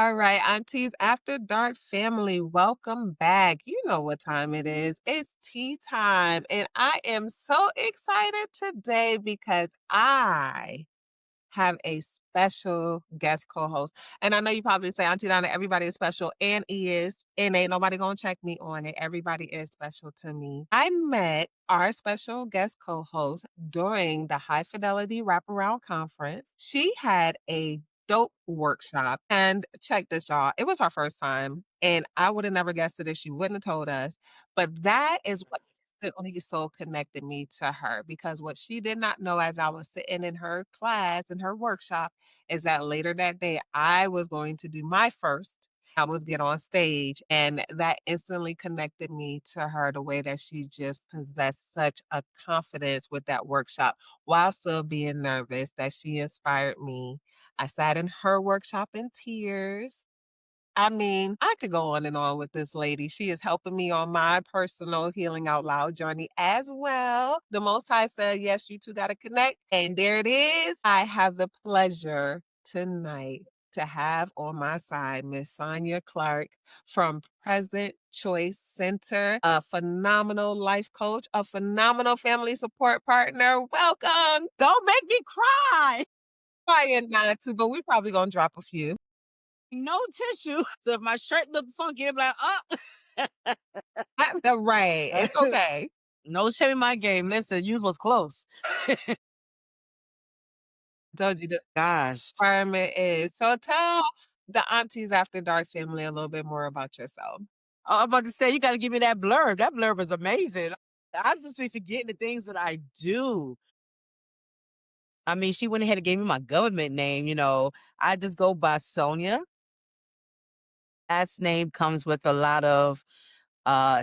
All right, Auntys After Dark family, welcome back. You know what time it is. It's tea time, and I am so excited today because I have a special guest co-host. And I know you probably say, Aunty Donna, everybody is special, and is, and ain't nobody gonna check me on it. Everybody is special to me. I met our special guest co-host during the High Fidelity Wraparound Conference. She had a dope workshop. And check this, y'all. It was her first time. And I would have never guessed it if she wouldn't have told us. But that is what instantly so connected me to her because what she did not know as I was sitting in her class, in her workshop, is that later that day, I was going to do my first. I was get on stage, and that instantly connected me to her the way that she just possessed such a confidence with that workshop while still being nervous that she inspired me. I sat in her workshop in tears. I mean, I could go on and on with this lady. She is helping me on my personal healing out loud journey as well. The Most High said, yes, you two got to connect. And there it is. I have the pleasure tonight to have on my side Miss Sonia Clark from Present Choice Center, a phenomenal life coach, a phenomenal family support partner. Welcome. Don't make me cry. Trying not to, but we probably gonna drop a few. No tissue. So if my shirt look funky, I'm like, oh. Right. It's okay. No shame in my game. Listen, you was close. Told you this Gosh. environment is. So tell the Aunties After Dark family a little bit more about yourself. I'm about to say, you got to give me that blurb. That blurb is amazing. I just be forgetting the things that I do. I mean, she went ahead and gave me my government name. I just go by Sonia. Last name comes with a lot of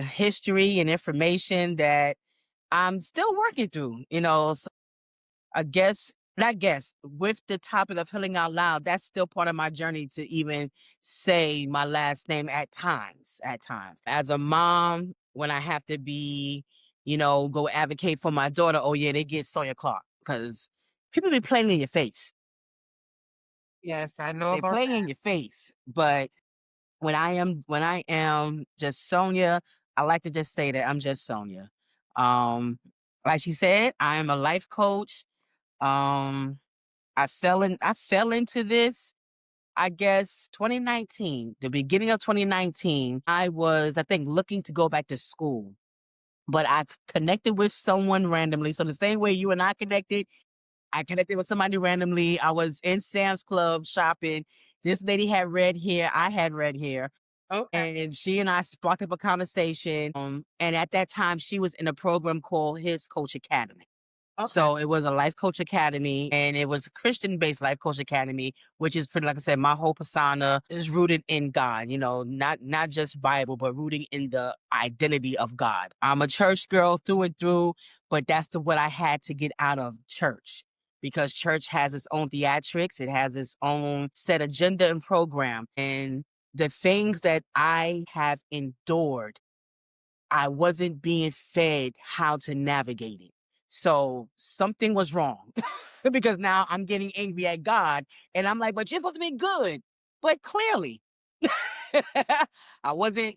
history and information that I'm still working through. So I guess, not guess, with the topic of healing out loud, that's still part of my journey to even say my last name at times. At times, as a mom, when I have to be, go advocate for my daughter, oh yeah, they get Sonia Clark because people be playing in your face. Yes, I know They about playing in your face, but when I am just Sonia, I like to just say that I'm just Sonia. Um, like she said, I am a life coach. Um, I fell into this, I guess 2019, the beginning of 2019. I was, I think, looking to go back to school, but I connected with someone randomly. So the same way you and I connected with somebody randomly. I was in Sam's Club shopping. This lady had red hair. I had red hair. that. Okay. And she and I sparked up a conversation. And at that time, she was in a program called His Coach Academy. Okay. So it was a life coach academy, and it was a Christian based life coach academy, which is pretty, like I said, my whole persona is rooted in God, not just Bible, but rooting in the identity of God. I'm a church girl through and through, but that's what I had to get out of church because church has its own theatrics. It has its own set agenda and program. And the things that I have endured, I wasn't being fed how to navigate it. So something was wrong because now I'm getting angry at God and I'm like, but you're supposed to be good. But clearly, I wasn't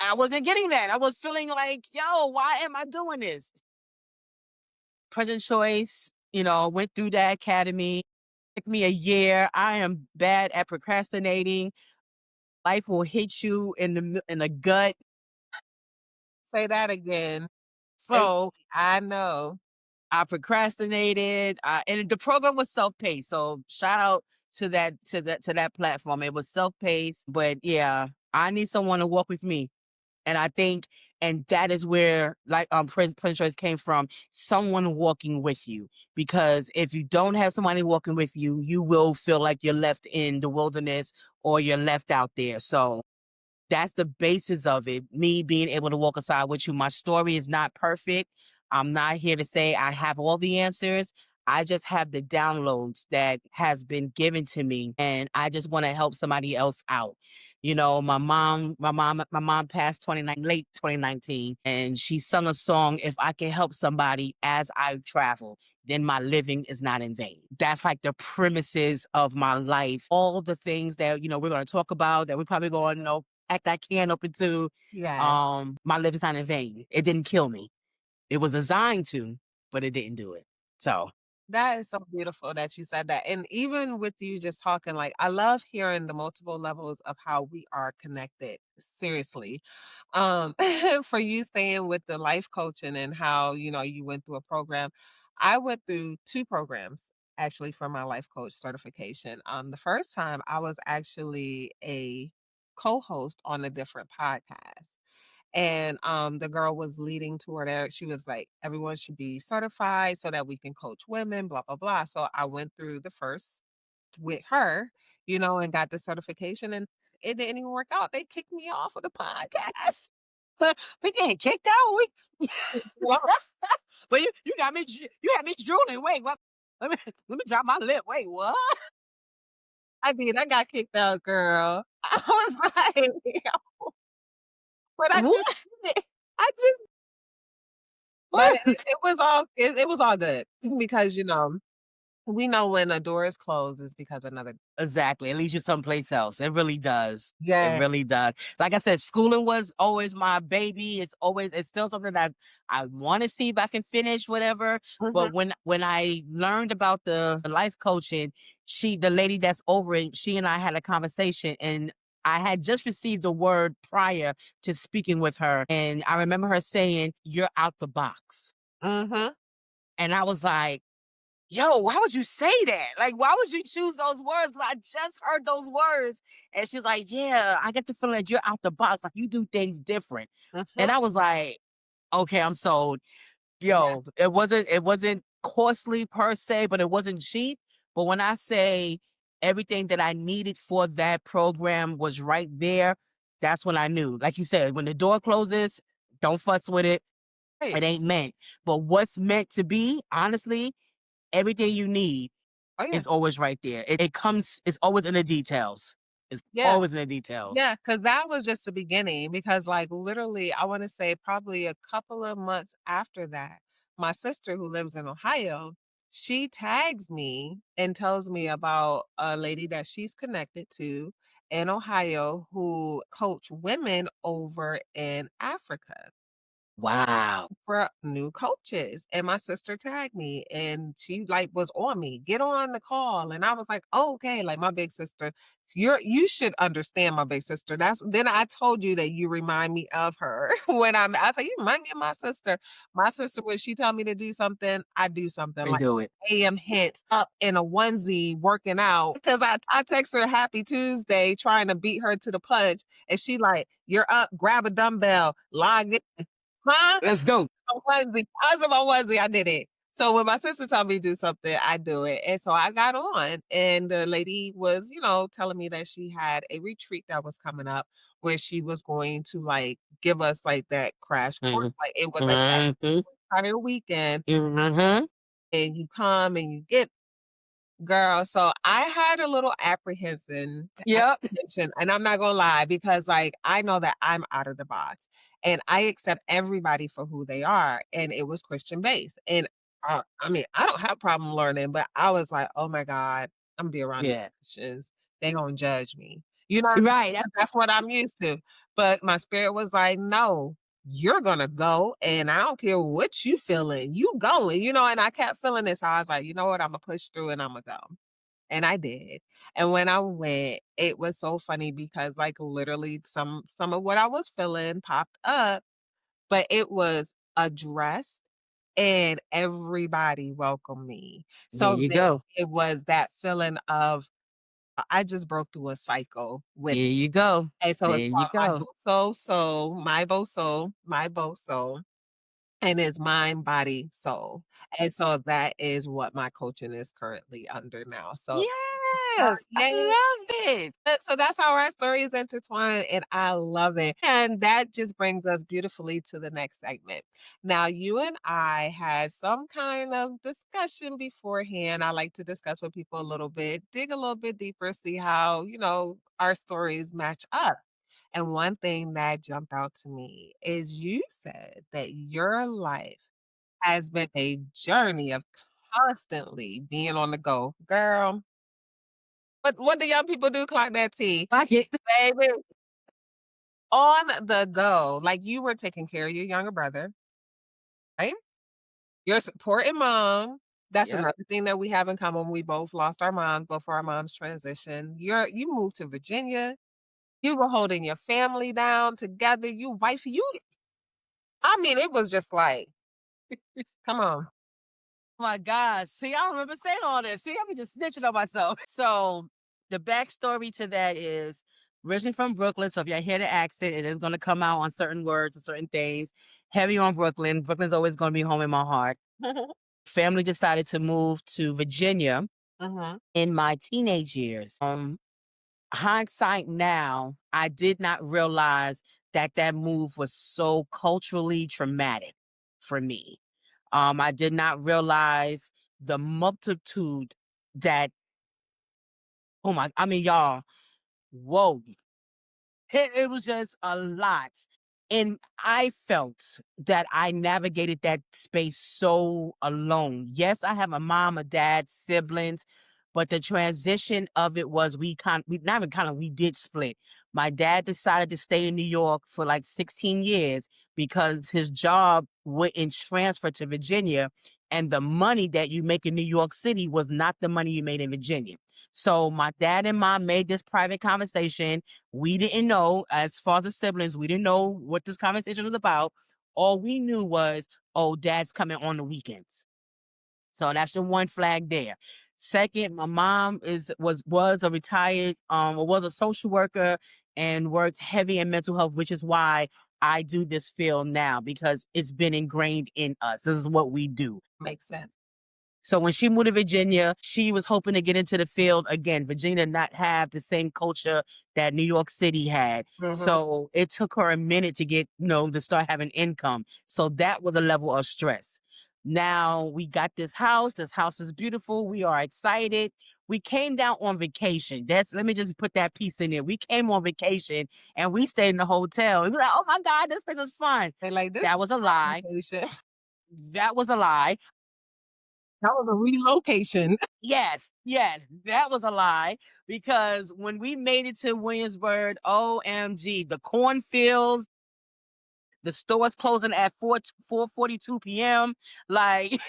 I wasn't getting that. I was feeling like, yo, why am I doing this? Present choice, went through that academy. Took me a year. I am bad at procrastinating. Life will hit you in the gut. Say that again. Say, So I know. I procrastinated, and the program was self-paced. So shout out to that platform. It was self-paced, but yeah, I need someone to walk with me. And I think, and that is where like Prince Choice came from, someone walking with you. Because if you don't have somebody walking with you, you will feel like you're left in the wilderness or you're left out there. So that's the basis of it. Me being able to walk aside with you. My story is not perfect. I'm not here to say I have all the answers. I just have the downloads that has been given to me, and I just want to help somebody else out. My mom passed late 2019, and she sung a song, "If I Can Help Somebody as I Travel." then my living is not in vain. That's like the premises of my life. All the things that, we're going to talk about that we're probably going, act that can open to. Yes. My living's not in vain. It didn't kill me. It was designed to, but it didn't do it. So, That is so beautiful that you said that. And even with you just talking, like, I love hearing the multiple levels of how we are connected. Seriously. Um, for you staying with the life coaching and how, you went through a program. I went through 2 programs actually for my life coach certification. The first time I was actually a co-host on a different podcast. And the girl was leading toward it. She was like, everyone should be certified so that we can coach women, blah, blah, blah. So I went through the first with her, and got the certification and it didn't even work out. They kicked me off of the podcast. we getting kicked out. Well, But you got me, you had me drooling. Wait, what? Let me, let me drop my lip. Wait, what? I did. I got kicked out, girl. I was like, but I just What? did it. I just, but it was it was all good because we know when a door is closed is because another. Exactly. It leads you someplace else. It really does. It Yeah. really does. Like I said, schooling was always my baby. It's still something that I want to see if I can finish, whatever. Mhm. But when I learned about the life coaching, the lady that's over it, she and I had a conversation, and I had just received a word prior to speaking with her. And I remember her saying, "You're out the box." Mhm. And I was like, yo, why would you say that? Like, why would you choose those words? 'Cause I just heard those words. And she's like, yeah, I get the feeling that you're out the box. Like, you do things different. Mhm. And I was like, okay, I'm sold. Yeah. Yo, it wasn't costly per se, but it wasn't cheap. But when I say everything that I needed for that program was right there, that's when I knew. Like you said, when the door closes, don't fuss with it. Right. It ain't meant. But what's meant to be, honestly, everything you need Oh yeah. is always right there. It's always in the details. It's Yeah. always in the details. Yeah, because that was just the beginning because, like, literally, I wanna say probably a couple of months after that, my sister who lives in Ohio, she tags me and tells me about a lady that she's connected to in Ohio who coach women over in Africa Wow. for new coaches, and my sister tagged me, and she, like, was on me, "Get on the call," and I was like, "Oh, okay," like, my big sister, you should understand my big sister, that's then I told you that you remind me of her when I said, "You remind me of my sister." My sister, when she tell me to do something, I do something, And like, do it. AM hits up in a onesie working out because I text her happy Tuesday trying to beat her to the punch, and she like, "You're up, grab a dumbbell, log in." Huh? Let's go. A onesie. I was in my onesie, I did it. So when my sister told me to do something, I do it. And so I got on and the lady was, telling me that she had a retreat that was coming up where she was going to like give us like that crash course. Mhm. Like it was like that Mhm. entire weekend Mhm. and you come and you get. Girl, so I had a little Yep. apprehension, and I'm not gonna lie because, like, I know that I'm out of the box, and I accept everybody for who they are, and it was Christian based, and, I mean, I don't have a problem learning, but I was like, "Oh my god, I'm be around these Yeah. Christians, they gonna judge me." You know what I mean? Right. 'Cause that's what I'm used to, but my spirit was like, "No, you're gonna go, and I don't care what you feeling, you going," and I kept feeling this, so I was like, "You know what, Imma push through and Imma go." And I did. And when I went, it was so funny because, like, literally some of what I was feeling popped up, but it was addressed and everybody welcomed me. There So you then go. it was that feeling of I just broke through a cycle with There you go. and so There it's you called my go. Boso, and it's mind, body, soul. And so that is what my coaching is currently under now. So Yes. I yay. love it. So that's how our stories intertwine, and I love it. And that just brings us beautifully to the next segment. Now, you and I had some kind of discussion beforehand. I like to discuss with people a little bit, dig a little bit deeper, see how, our stories match up. And one thing that jumped out to me is you said that your life has been a journey of constantly being on the go. Girl, what do young people do? Clock that T. I get Baby, on the go. Like, you were taking care of your younger brother, right? You're supporting mom. That's Yep. another thing that we have in common. We both lost our moms before our moms transitioned. You moved to Virginia. You were holding your family down together. You wifey, I mean, it was just like, come on. Oh my God. See, I don't remember saying all this. See, I'm just snitching on myself. So the backstory to that is originally from Brooklyn. So if y'all hear the accent, it is going to come out on certain words and certain things. Heavy on Brooklyn. Brooklyn's always going to be home in my heart. Family decided to move to Virginia Mhm. in my teenage years. Hindsight now, I did not realize that that move was so culturally traumatic for me. I did not realize the multitude that, oh my, I mean, y'all, whoa, it was just a lot. And I felt that I navigated that space so alone. Yes, I have a mom, a dad, siblings, but the transition of it was we not even kind of we did split. My dad decided to stay in New York for like 16 years because his job wouldn't transfer to Virginia. And the money that you make in New York City was not the money you made in Virginia. So my dad and mom made this private conversation. We didn't know, as far as the siblings, we didn't know what this conversation was about. All we knew was, oh, dad's coming on the weekends. So that's the one flag there. Second, my mom was a retired was a social worker and worked heavy in mental health, which is why I do this field now because it's been ingrained in us. This is what we do. Makes sense. So when she moved to Virginia, she was hoping to get into the field again. Virginia did not have the same culture that New York City had. Mhm. So it took her a minute to get, to start having income. So that was a level of stress. Now we got this house. This house is beautiful. We are excited. We came down on vacation. Let me just put that piece in there. We came on vacation and we stayed in the hotel. We were like, oh my God, this place is fun. They like, "This is That was a not lie. vacation." That was a lie. That was a relocation. Yes, yes, that was a lie because when we made it to Williamsburg, OMG, the cornfields, the stores closing at 4:42 p.m. Like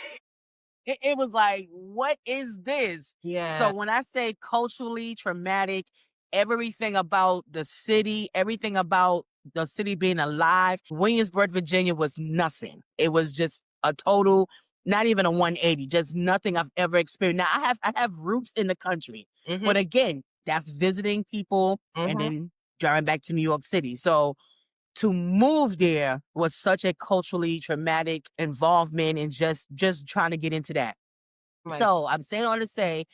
it was like, what is this? So Yeah. when I say culturally traumatic, everything about the city, everything about the city being alive, Williamsburg, Virginia was nothing. It was just a total, not even a 180, just nothing I've ever experienced. Now I have roots in the country, Mhm, but again, that's visiting people and mhm. then driving back to New York City. So to move there was such a culturally traumatic involvement and just trying to get into that. Like, So I'm saying all to say,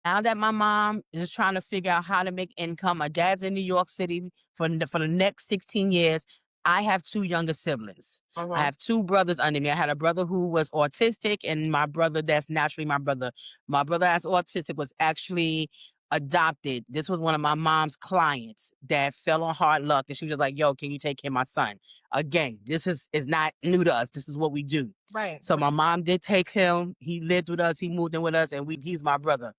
now that my mom is just trying to figure out how to make income, my dad's in New York City for the next 16 years. I have two younger siblings. I mhm. have two brothers under me. I had a brother who was autistic, and my brother that's naturally my brother. My brother that's autistic was actually adopted. This was one of my mom's clients that fell on hard luck, and she was just like, "Yo, can you take care of my son?" Again, this is not new to us. This is what we do. Right, So right. my mom did take him. He lived with us. He moved in with us, and he's my brother.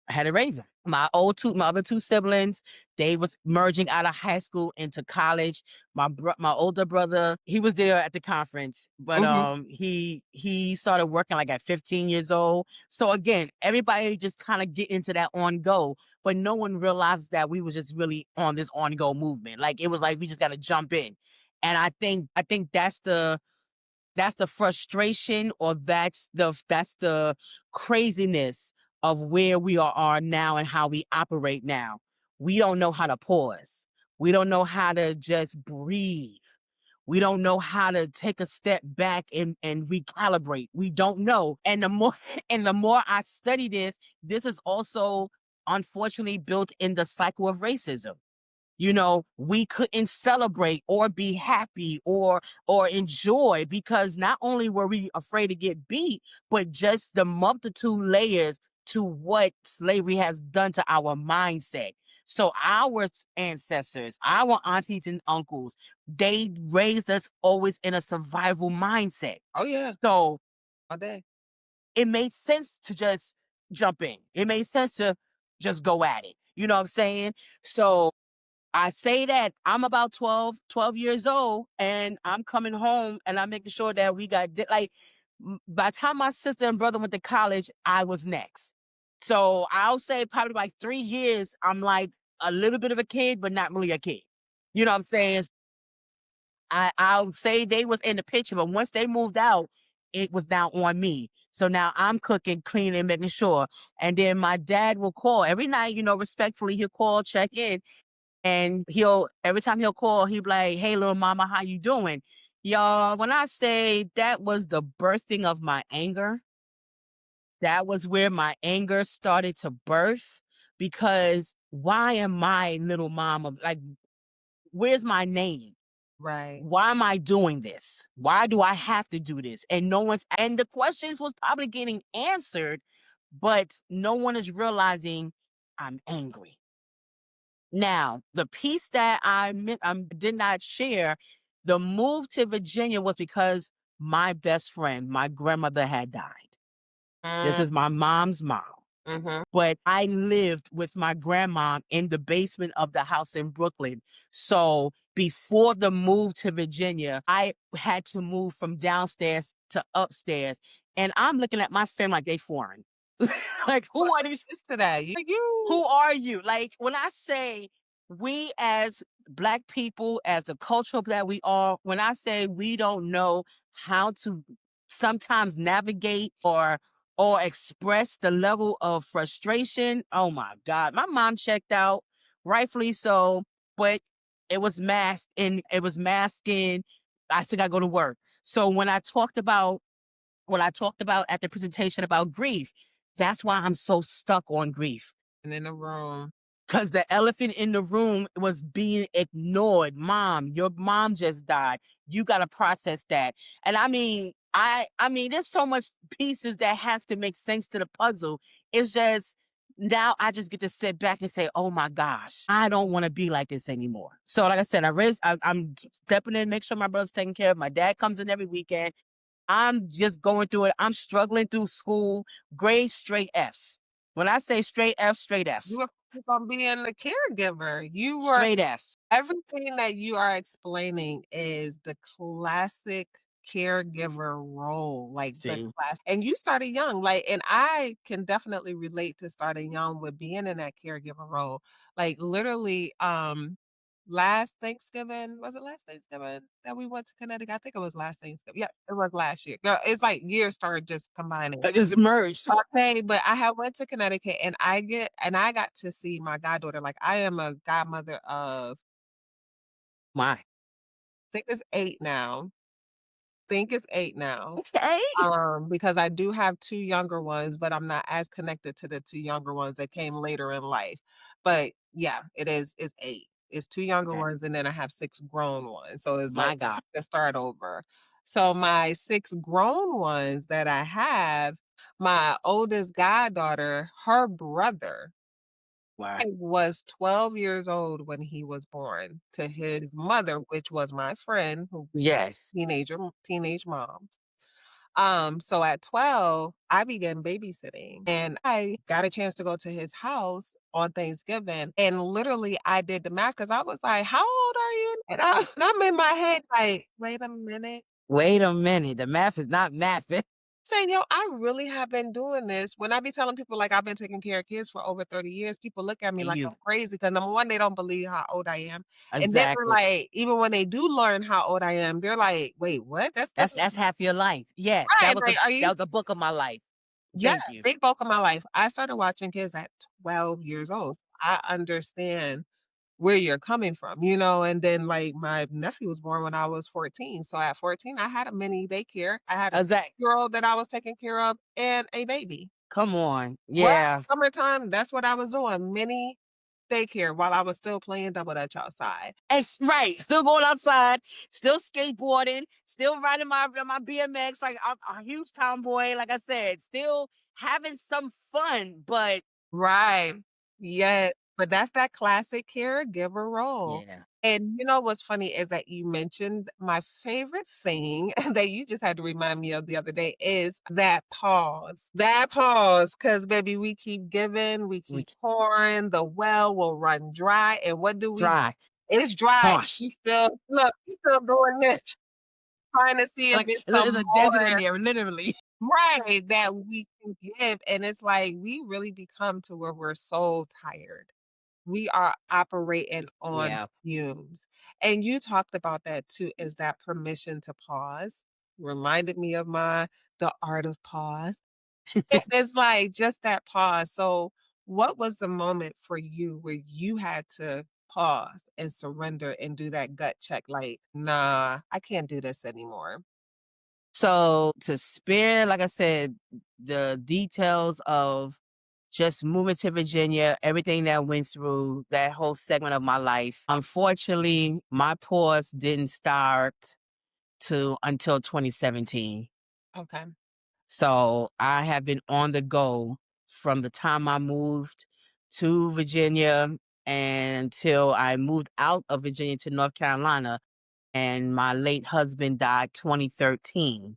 I had to raise him. My other two siblings, they was merging out of high school into college. My older brother, he was there at the conference, but Mhm. he started working like at 15 years old. So again, everybody just kind of get into that on go, but no one realizes that we was just really on this on go movement. Like it was like we just got to jump in, and I think that's the frustration or that's the craziness of where we are now and how we operate now. We don't know how to pause. We don't know how to just breathe. We don't know how to take a step back and recalibrate. We don't know. And the more and the more I study this is also unfortunately built in the cycle of racism. We couldn't celebrate or be happy or enjoy because not only were we afraid to get beat, but just the multitude layers to what slavery has done to our mindset. So our ancestors, our aunties and uncles, they raised us always in a survival mindset. Oh, yeah, So all day. it made sense to just jump in. It made sense to just go at it. You know what I'm saying? So I say that I'm about 12 years old and I'm coming home and I'm making sure that we got, like, by the time my sister and brother went to college, I was next. So I'll say probably like 3 years, I'm like a little bit of a kid, but not really a kid. You know what I'm saying? I'll say they was in the picture, but once they moved out, it was now on me. So now I'm cooking, cleaning, making sure. And then my dad will call every night, respectfully, he'll call, check in. And every time he'll call, he'll be like, "Hey, little mama, how you doing?" Y'all, when I say that was the birthing of my anger, that was where my anger started to birth. Because why am I little mama? Like, where's my name? Right. Why am I doing this? Why do I have to do this? And and the questions was probably getting answered, but no one is realizing I'm angry. Now, the piece that did not share, the move to Virginia was because my best friend, my grandmother had died. This Mm, is my mom's mom. mhm. But I lived with my grandma in the basement of the house in Brooklyn. So before the move to Virginia, I had to move from downstairs to upstairs. And I'm looking at my family like they foreign. Like, Well, who are I'm these? used to that. Who You are you? Like, when I say we as Black people, as the culture that we are, when I say we don't know how to sometimes navigate or express the level of frustration, oh my God. My mom checked out, rightfully so, but it was masking. I still gotta go to work. So when I talked about at the presentation about grief, that's why I'm so stuck on grief. in the room. Because the elephant in the room was being ignored. Mom, your mom just died. You got to process that. And I mean, there's so much pieces that have to make sense to the puzzle. It's just now I just get to sit back and say, "Oh my gosh, I don't want to be like this anymore." So, like I said, I'm stepping in, make sure my brother's taken care of. My dad comes in every weekend. I'm just going through it. I'm struggling through school, grades straight Fs. When I say straight Fs, straight You Fs. were focused on being the caregiver. You were Straight Fs. everything that you are explaining is the classic caregiver role, like the See, class and you started young, like and I can definitely relate to starting young with being in that caregiver role. Like, literally, last Thanksgiving was it last Thanksgiving that we went to Connecticut? I think it was last Thanksgiving. Yeah, it was last year. Girl, it's like years started just combining. I just merged. Okay, but I had went to Connecticut and I got to see my goddaughter, like, I am a godmother of My. think it's 8 now. Think it's 8 now. Okay. Because I do have 2 younger ones, but I'm not as connected to the 2 younger ones that came later in life. But yeah, it's 8. It's 2 younger Okay. ones, and then I have 6 grown ones, so it's like My God. to start over. So my 6 grown ones that I have, my oldest goddaughter, her brother Wow. I was 12 years old when he was born to his mother, which was my friend who Yes. teenage mom. So at 12, I began babysitting and I got a chance to go to his house on Thanksgiving. And literally I did the math because I was like, how old are you? And I'm in my head like, wait a minute. Wait a minute. The math is not mathing. Saying, yo, I really have been doing this. When I be telling people like I've been taking care of kids for over 30 years, people look at me like I'm You crazy because number one, they don't believe how old I am. And then they're exactly. like, even when they do learn how old I am, they're like, wait, what? That's That's different. that's half your life. Yes, Right. Like, are you that was the book of my life. yeah, Thank you. big bulk of my life. I started watching kids at 12 years old. I understand where you're coming from, and then like my nephew was born when I was 14. So at 14, I had a mini daycare. I had a Exact. year old that I was taking care of and a baby. Come on. Well, Yeah. summertime, that's what I was doing, mini daycare while I was still playing double dutch outside. It's right. Still going outside, still skateboarding, still riding my BMX. Like, I'm a huge tomboy. Like I said, still having some fun, but Right. Yes, but that's that classic caregiver role. yeah. And you know what's funny is that you mentioned my favorite thing that you just had to remind me of the other day is that pause. That pause, because baby, we keep giving, we We keep pouring, the well will run dry. And what do we do? dry, It's dry. harsh. We still look, we still doing this, trying to see if Like it's there's some a desert in more there, literally. right that we can give. And it's like we really become to where we're so tired we are operating on Yeah. fumes. And you talked about that too, is that permission to pause. Reminded me of the art of pause. And it's like just that pause. So what was the moment for you where you had to pause and surrender and do that gut check like, nah, I can't do this anymore. So to spare, like I said, the details of just moving to Virginia, everything that went through that whole segment of my life. Unfortunately, my pause didn't start to until 2017. Okay. So I have been on the go from the time I moved to Virginia and until I moved out of Virginia to North Carolina. And my late husband died 2013.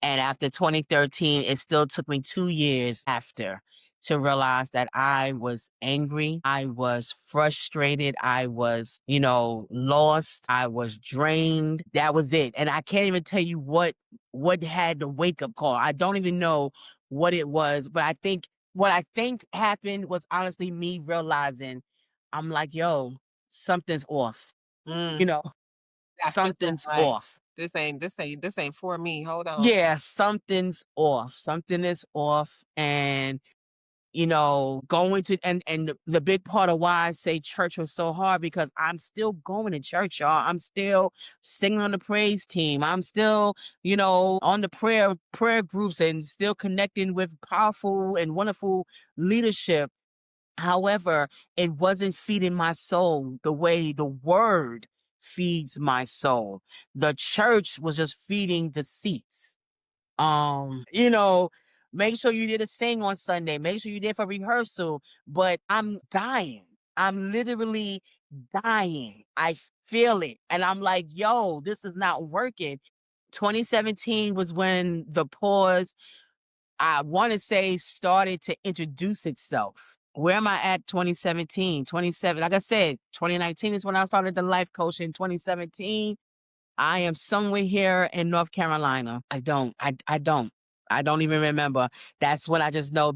And after 2013, it still took me 2 years after to realize that I was angry, I was frustrated, I was, lost, I was drained. That was it. And I can't even tell you what had the wake up call. I don't even know what it was, but what I think happened was honestly me realizing I'm like, yo, something's off. Mm, You know, that feeling something's like off. this ain't for me. Hold on. Yeah, something's off. Something is off. And, going to and the big part of why I say church was so hard because I'm still going to church, y'all. I'm still singing on the praise team. I'm still, on the prayer groups and still connecting with powerful and wonderful leadership. However, it wasn't feeding my soul the way the word feeds my soul. The church was just feeding the seats. You know, make sure you did a sing on Sunday. Make sure you did for rehearsal. But I'm dying. I'm literally dying. I feel it. And I'm like, yo, this is not working. 2017 was when the pause, I want to say, started to introduce itself. Where am I at 2017? 27, like I said, 2019 is when I started the life coach. In 2017, I am somewhere here in North Carolina. I don't even remember. That's when I just know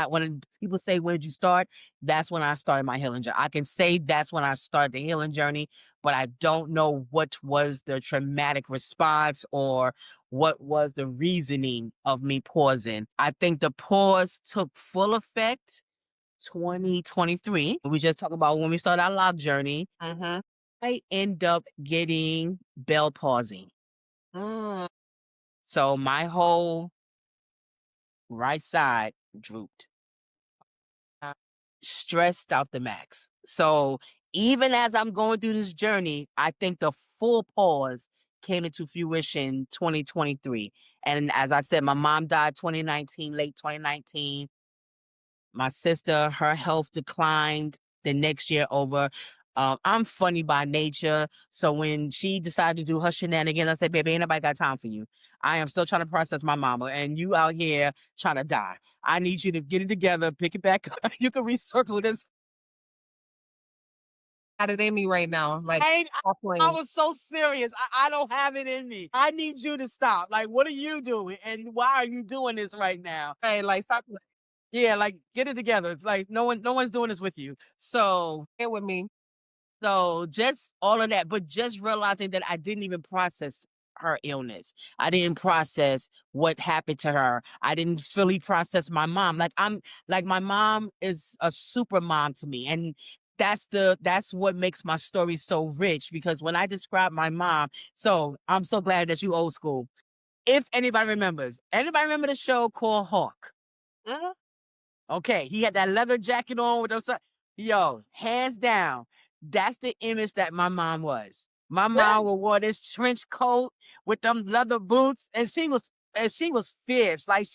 when people say, where'd you start? That's when I started my healing journey. I can say that's when I started the healing journey, but I don't know what was the traumatic response or what was the reasoning of me pausing. I think the pause took full effect 2023. We just talked about when we started our love journey. Mhm. I end up getting Bell palsy. Mm. So my whole right side drooped, Uh, stressed out the max. So even as I'm going through this journey, I think the full pause came into fruition 2023. And as I said, my mom died 2019, late 2019. My sister, her health declined the next year over. I'm funny by nature. So when she decided to do her shenanigans, I said, baby, ain't nobody got time for you. I am still trying to process my mama, and you out here trying to die. I need you to get it together, pick it back up. You can recircle this. got it in me right now. Like, I, ain't- stop I playing. was so serious. I don't have it in me. I need you to stop. Like, what are you doing? And why are you doing this right now? Hey, like, stop Yeah, like get it together. It's like no one's doing this with you. playing with me. So just all of that, but just realizing that I didn't even process her illness. I didn't process what happened to her. I didn't fully process my mom. Like my mom is a super mom to me. And that's what makes my story so rich because when I describe my mom, so I'm so glad that you old school. If anybody remember the show called Hawk? Mhm. Okay, he had that leather jacket on with those. Yo, hands down, that's the image that my mom was. My mom would wear this trench coat with them leather boots, and she was fierce. Like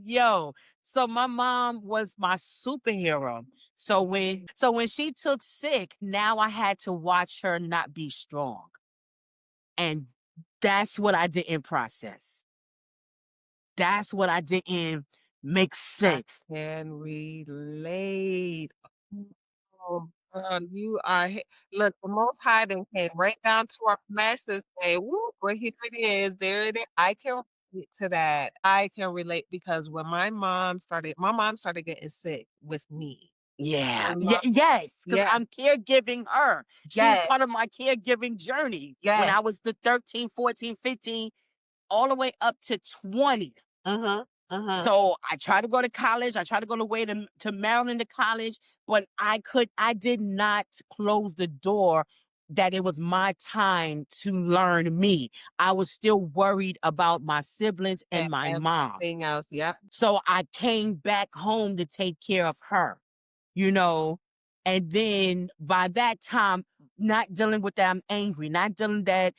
yo. So my mom was my superhero. So when she took sick, now I had to watch her not be strong. And that's what I didn't process. That's what I didn't make I sense. can relate. Oh, girl, you are look, the Most High done came right down to our mess and say, "Woo, well, here it is, there it is." I can relate to that. I can relate because when my mom started getting sick with me. Yeah. My Yeah. mom Yes. Because yeah, I'm caregiving her. She was yes, part of my caregiving journey when yes. I was the 13, 14, 15, all the way up to 20. Mhm, mhm. So I tried to go to college. I tried to go the way to Maryland to college, but I did not close the door that it was my time to learn me. I was still worried about my siblings And and my mom. everything else, yep. So I came back home to take care of her, you know? And then by that time, not dealing with that, I'm angry, not dealing that,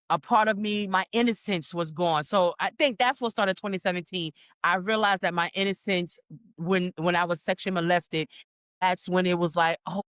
a part of me, my innocence was gone. So I think that's what started 2017. I realized that my innocence when I was sexually molested, that's when it was like, oh,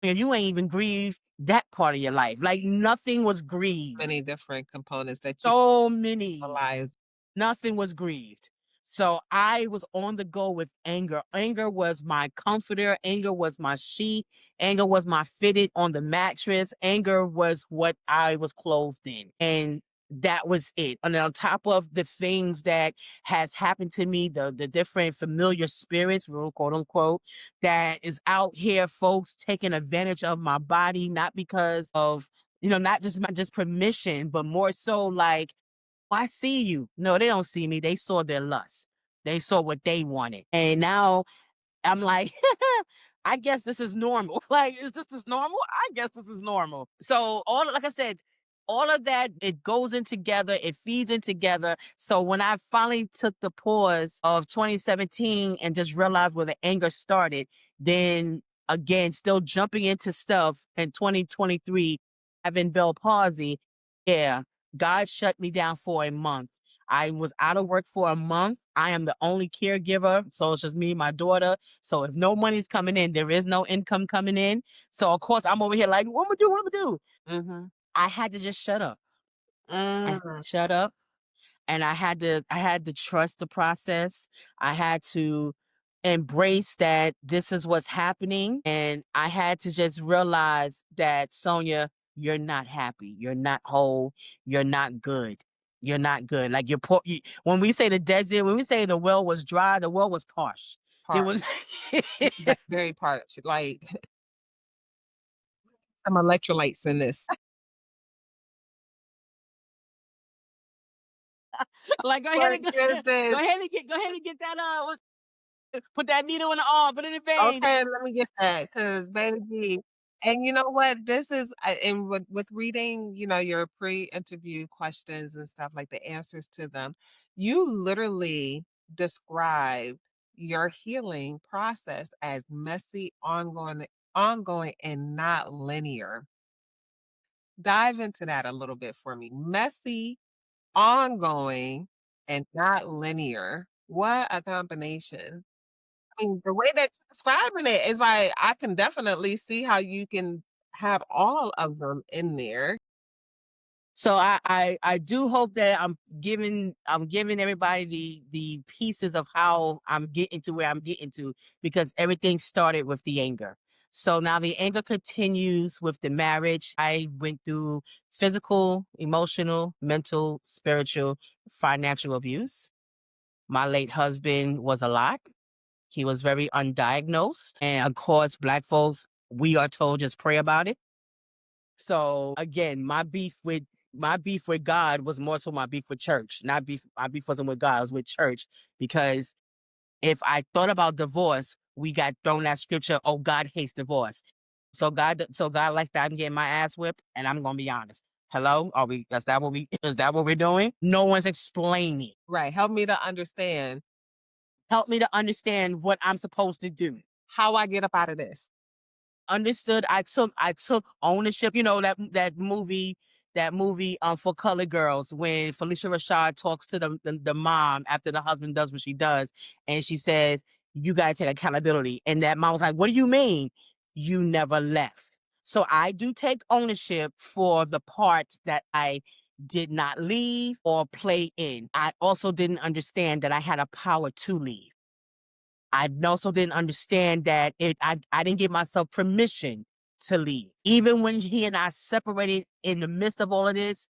you ain't even grieved that part of your life. Like nothing was grieved. Many different components that you So many. realize. Nothing was grieved. So I was on the go with anger. Anger was my comforter. Anger was my sheet. Anger was my fitted on the mattress. Anger was what I was clothed in. And that was it. And on top of the things that has happened to me, the different familiar spirits, quote unquote, that is out here, folks taking advantage of my body, not because of, not just permission, but more so like, I see you. No, they don't see me. They saw their lust. They saw what they wanted. And now I'm like, I guess this is normal. Like, is this normal? I guess this is normal. So like I said, all of that, it goes in together, it feeds in together. So when I finally took the pause of 2017 and just realized where the anger started, then again, still jumping into stuff in 2023, having Bell palsy. Yeah, God shut me down for a month. I was out of work for a month. I am the only caregiver. So it's just me and my daughter. So if no money's coming in, there is no income coming in. So of course I'm over here like, what am I do? What am I do? Mhm. I had to just shut up. I had to Mm. shut up and I had to trust the process. I had to embrace that this is what's happening. And I had to just realize that, Sonia, you're not happy. You're not whole. You're not good. You're not good. Like when we say the desert, when we say the well was dry, the well was parched. There Part was very part, like, some electrolytes in this. like My goodness. go ahead and get that put that needle in the arm, put it in the vein. Okay, let me get that, cause baby and you know what? This is and with reading, your pre-interview questions and stuff, like the answers to them, you literally described your healing process as messy, ongoing, and not linear. Dive into that a little bit for me. Messy, ongoing, and not linear. What a combination. I mean, the way that you're describing it is like, I can definitely see how you can have all of them in there. So I do hope that I'm giving everybody the pieces of how I'm getting to where I'm getting to, because everything started with the anger. So now the anger continues with the marriage. I went through physical, emotional, mental, spiritual, financial abuse. My late husband was a lot. He was very undiagnosed. And of course, Black folks, we are told just pray about it. So again, my beef with God was more so my beef with church. Not beef My beef wasn't with God, it was with church. Because if I thought about divorce, we got thrown that scripture, oh, God hates divorce. So God likes that I'm getting my ass whipped, and I'm gonna be honest. Hello? Is that what we're doing? No one's explaining. Right. Help me to understand Help me to understand what I'm supposed to do. how I get up out of this. Understood. I took ownership. You know that movie for colored girls, when Felicia Rashad talks to the mom after the husband does what she does, and she says, you gotta take accountability. And that mom was like, what do you mean? You never left. So I do take ownership for the parts that I did not leave or play in. I also didn't understand that I had a power to leave. I also didn't understand that I didn't give myself permission to leave. Even when he and I separated in the midst of all of this,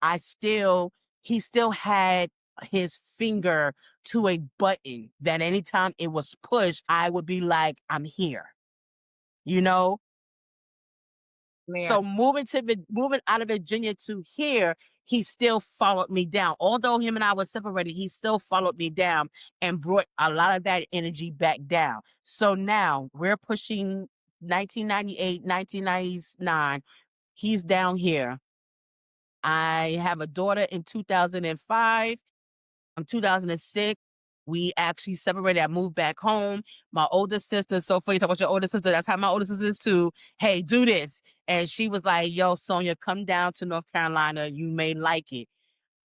I still he still had his finger to a button that anytime it was pushed, I would be like, I'm here. You know? Yeah. So moving out of Virginia to here, he still followed me down. Although him and I were separated, he still followed me down and brought a lot of that energy back down. So now we're pushing 1998, 1999. He's down here. I have a daughter in 2005. 2006. We actually separated. I moved back home. My older sister, so funny you talk about your older sister. That's how my older sister is too. Hey, do this. And she was like, yo, Sonia, come down to North Carolina. You may like it.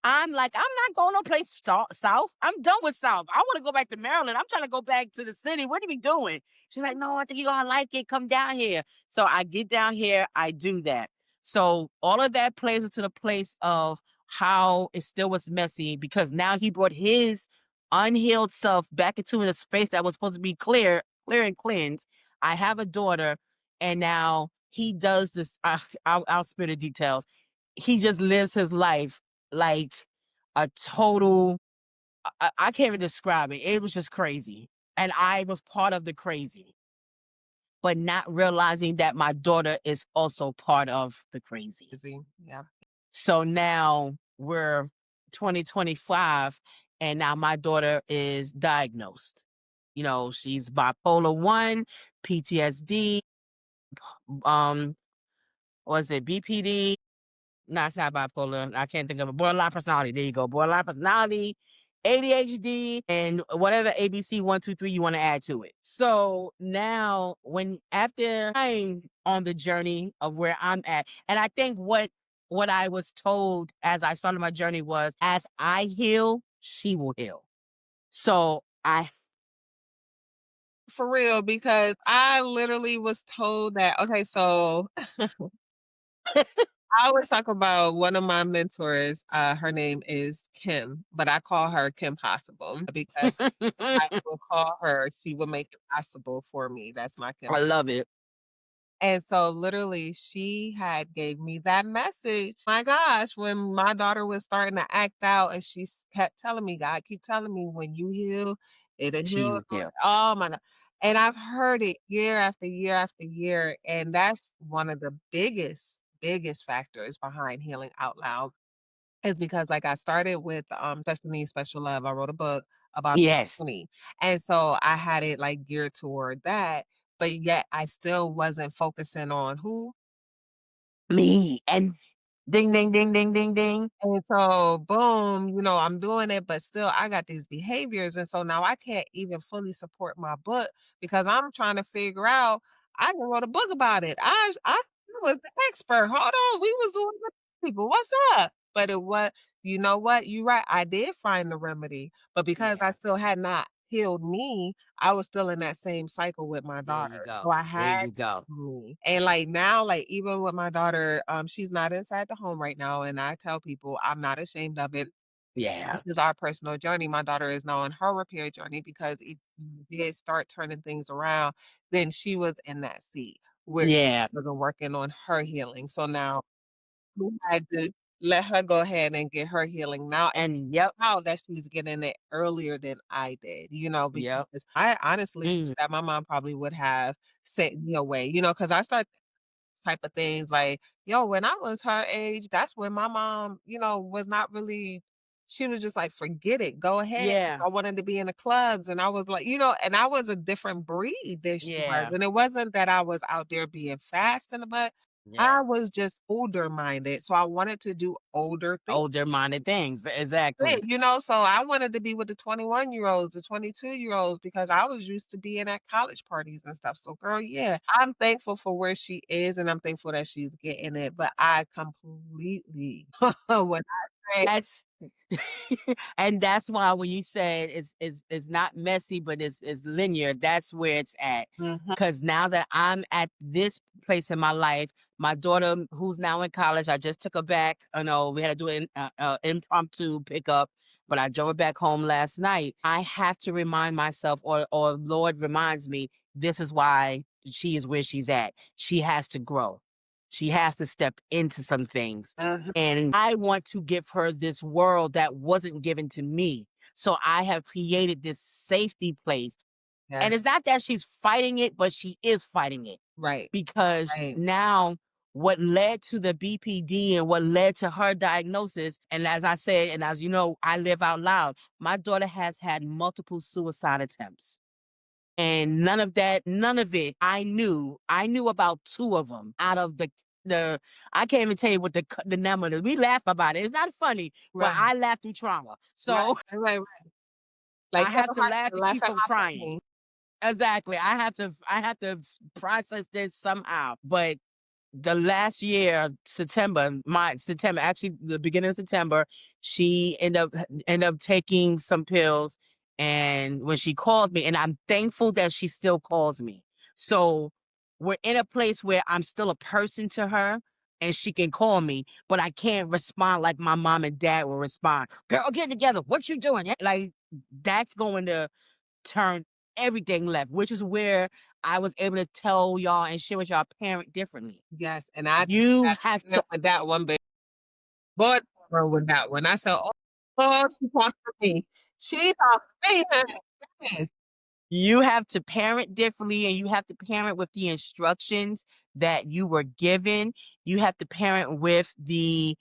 I'm like, I'm not going no place south. I'm done with south. I want to go back to Maryland. I'm trying to go back to the city. What are we doing? She's like, no, I think you're gonna like it. Come down here. So I get down here. I do that. So all of that plays into the place of how it still was messy because now he brought his unhealed self back into a space that was supposed to be clear and cleansed. I have a daughter, and now he does this. I'll spare the details. He just lives his life like a total I can't even describe it. It was just crazy. And I was part of the crazy, but not realizing that my daughter is also part of the crazy. Busy. Yeah. So now we're 2025 and now my daughter is diagnosed. You know, she's bipolar 1, PTSD, um was it BPD? No, it's not bipolar. I can't think of it. Borderline personality. There you go. Borderline personality, ADHD, and whatever ABC 1, 2, 3 you want to add to it. So now, when after I'm on the journey of where I'm at, and I think what I was told as I started my journey was, as I heal, she will heal. So I For real, because I literally was told that okay, so I always talk about one of my mentors, her name is Kim, but I call her Kim Possible because I will call her, she will make it possible for me. That's my Kim. I love it. And so literally she had gave me that message. My gosh, when my daughter was starting to act out and kept telling me, God keep telling me when you heal, it'll She heal. will heal. Oh my God. And I've heard it year after year after year. And that's one of the biggest factors behind healing out loud is because like I started with special needs, special love. I wrote a book about Yes, me. And so I had it like geared toward that, but yet I still wasn't focusing on who. me and ding, ding, ding, ding, ding, ding. And so, boom, I'm doing it, but still I got these behaviors. And so now I can't even fully support my book because I'm trying to figure out, I done wrote a book about it. I was the expert. Hold on. We was doing it with people. What's up? But it was, you know what? You're right. I did find the remedy. But because I Yeah, still had not healed me, I was still in that same cycle with my there you daughter. go. So I There had you go. me. And, like, now, like, even with my daughter, she's not inside the home right now, and I tell people I'm not ashamed of it. Yeah. This is our personal journey. My daughter is now on her repair journey because if you did start turning things around, then she was in that seat where Yeah. she wasn't working on her healing. So now we had to let her go ahead and get her healing now. And yep, Now that she's getting it earlier than I did, yep. because I honestly wish Mm, that my mom probably would have sent me away, because I start type of things like, yo, when I was her age, that's when my mom, was not really, she was just like, forget it, go ahead. yeah, I wanted to be in the clubs and I was like, and I was a different breed than she was. yeah, And it wasn't that I was out there being fast in the butt. yeah. I was just older minded. So I wanted to do older things. Older-minded things, exactly. So I wanted to be with the 21-year-olds, the 22-year-olds, because I was used to being at college parties and stuff. So, girl, yeah, I'm thankful for where she is and I'm thankful that she's getting it. But I completely, when I say, That's And that's why when you said it's not messy, but it's linear, that's where it's at. Mhm. Cause now that I'm at this place in my life, my daughter who's now in college, I just took her back. You know, we had to do an impromptu pickup, but I drove her back home last night. I have to remind myself, or Lord reminds me, this is why she is where she's at. She has to grow. She has to step into some things. Mhm. And I want to give her this world that wasn't given to me. So I have created this safety place. Yes. And it's not that she's fighting it, but she is fighting it Right. because Right. now what led to the BPD and what led to her diagnosis, and as I said, and as you know, I live out loud, my daughter has had multiple suicide attempts. And none of it, I knew about two of them out of the I can't even tell you what the number is. We laugh about it. It's not funny, but Right. I laugh through trauma. Right. So Right. Like, I tell have to her laugh to to laugh keep at from my crying. pain. Exactly. I have to process this somehow. But the last year, September, actually the beginning of September, she ended up taking some pills. And when she called me, and I'm thankful that she still calls me. So we're in a place where I'm still a person to her and she can call me, but I can't respond like my mom and dad will respond. Girl, get together. What you doing? Like that's going to turn everything left, which is where I was able to tell y'all and share with y'all parent differently. Yes, and I You got have to pregnant with that one, but God her with that one. I said, "Oh, Lord, she talked to me. She talked to me, honey." Yes. You have to parent differently and you have to parent with the instructions that you were given. You have to parent with the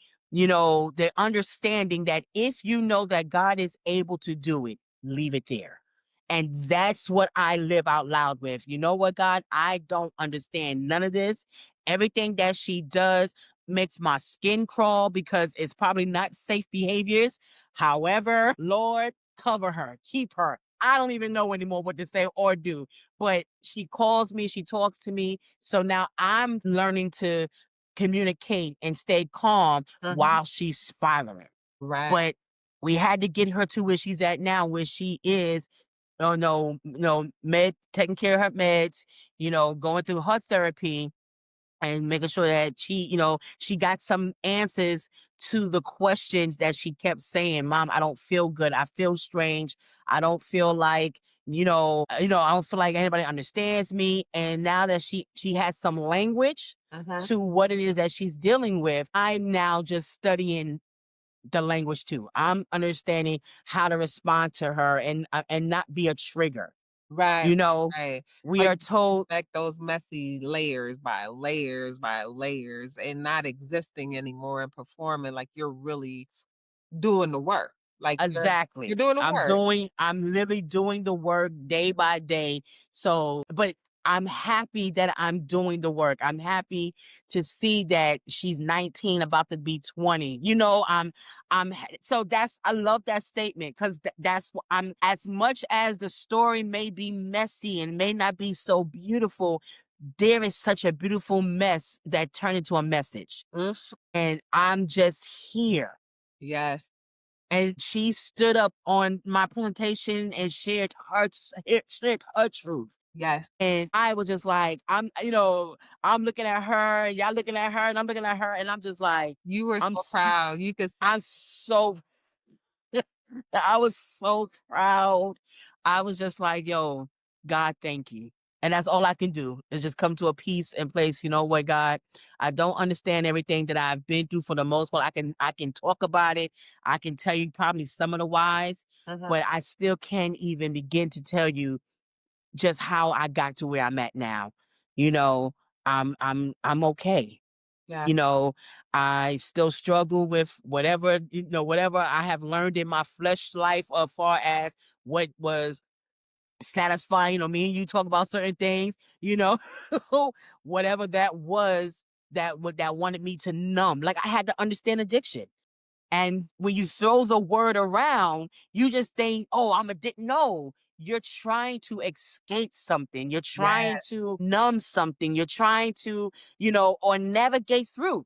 understanding that if you know that God is able to do it, leave it there. And that's what I live out loud with. You know what, God? I don't understand none of this. Everything that she does makes my skin crawl because it's probably not safe behaviors. However, Lord, cover her, keep her. I don't even know anymore what to say or do. But she calls me, she talks to me. So now I'm learning to communicate and stay calm Mhm. while she's spiraling. Right. But we had to get her to where she's at now, where she is, oh no, taking care of her meds, going through her therapy and making sure that she got some answers to the questions that she kept saying. Mom, I don't feel good. I feel strange. I don't feel like, I don't feel like anybody understands me. And now that she has some language Mhm. to what it is that she's dealing with, I'm now just studying the language too. I'm understanding how to respond to her and not be a trigger. Right. You know, Right. we Like, are told back those messy layers by layers and not existing anymore and performing like you're really doing the work. Like, you're exactly. doing the work. I'm literally doing the work day by day. So, but I'm happy that I'm doing the work. I'm happy to see that she's 19, about to be 20. So I love that statement because that's what as much as the story may be messy and may not be so beautiful, there is such a beautiful mess that turned into a message. Mm, And I'm just here. yes. And she stood up on my presentation and shared her truth. Yes. And I was just like, I'm looking at her, y'all looking at her, and I'm looking at her, and I'm just like, You were I'm, so s- proud. You could see. I'm so, I was so proud. I was just like, yo, God, thank you. And that's all I can do is just come to a peace and place. You know what, God? I don't understand everything that I've been through for the most part. I can talk about it. I can tell you probably some of the whys, Mhm. but I still can't even begin to tell you just how I got to where I'm at now. You know, I'm okay. Yeah. You know, I still struggle with whatever I have learned in my flesh life as far as what was satisfying. Me and you talk about certain things, whatever that was that wanted me to numb. Like I had to understand addiction. And when you throw the word around, you just think, oh, I'm addicted. No, you're trying to escape something. You're trying Yes. to numb something. You're trying to, or navigate through.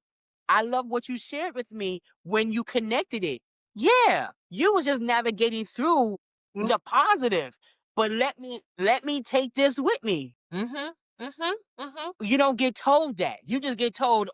I love what you shared with me when you connected it. Yeah, you was just navigating through Mm, the positive, but let me take this with me. mhm, mhm, mhm. You don't get told that. You just get told,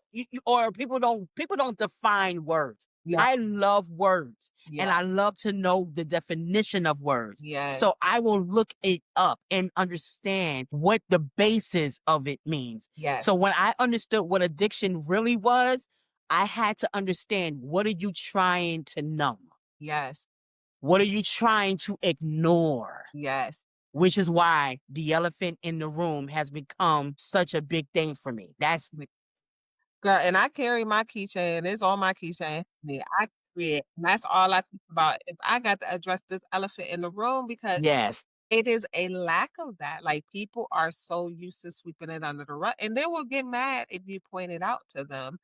or people don't define words. Yeah, I love words yeah, and I love to know the definition of words. yes, So I will look it up and understand what the basis of it means. yes, So when I understood what addiction really was, I had to understand, what are you trying to numb? yes, What are you trying to ignore? yes. Which is why the elephant in the room has become such a big thing for me. That's Girl, and I carry my keychain, it's on my keychain. Yeah, I carry it, and that's all I think about is I got to address this elephant in the room because yes. it is a lack of that, like, people are so used to sweeping it under the rug, and they will get mad if you point it out to them,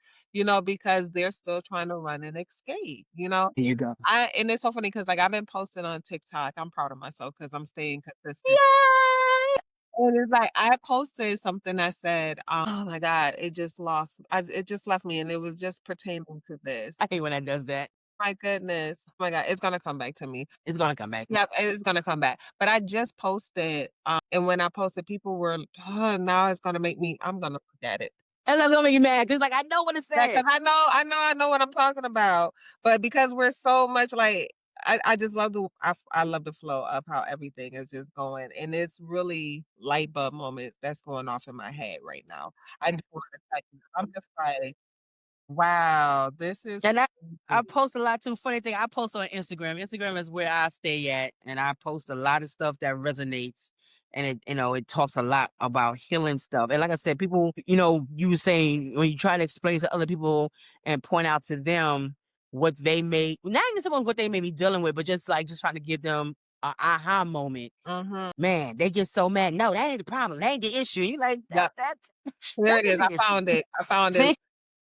because they're still trying to run and escape, you know? There you go. And it's so funny because like, I've been posting on TikTok, I'm proud of myself because 'cause I'm staying consistent. Yay! And it's like, I posted something that said, oh my god, it just left me, and it was just pertaining to this. I hate when that does that. My goodness. Oh my god, it's gonna come back to me. It's gonna come back. Yep, it's gonna come back. But I just posted, and when I posted, people were, "Oh, now it's gonna make me I'm gonna look at it." And that's gonna make you mad because, like, I know what it Yeah, 'cause said. I know what I'm talking about, but because we're so much like I just love I love the flow of how everything is just going, and it's really light bulb moment that's going off in my head right now. I just wanna tell you, I'm just like, "Wow, this is And I crazy." post a lot too. Funny thing, I post on Instagram. Instagram is where I stay at, and I post a lot of stuff that resonates. And it talks a lot about healing stuff. And like I said, people, you were saying when you try to explain to other people and point out to them what they may, not even someone what they may be dealing with, but just trying to give them a aha moment. Mhm. Man, they get so mad. No, that ain't the problem. That ain't the issue. You like that? Yep. That Here that it is is. the issue. I found it. See,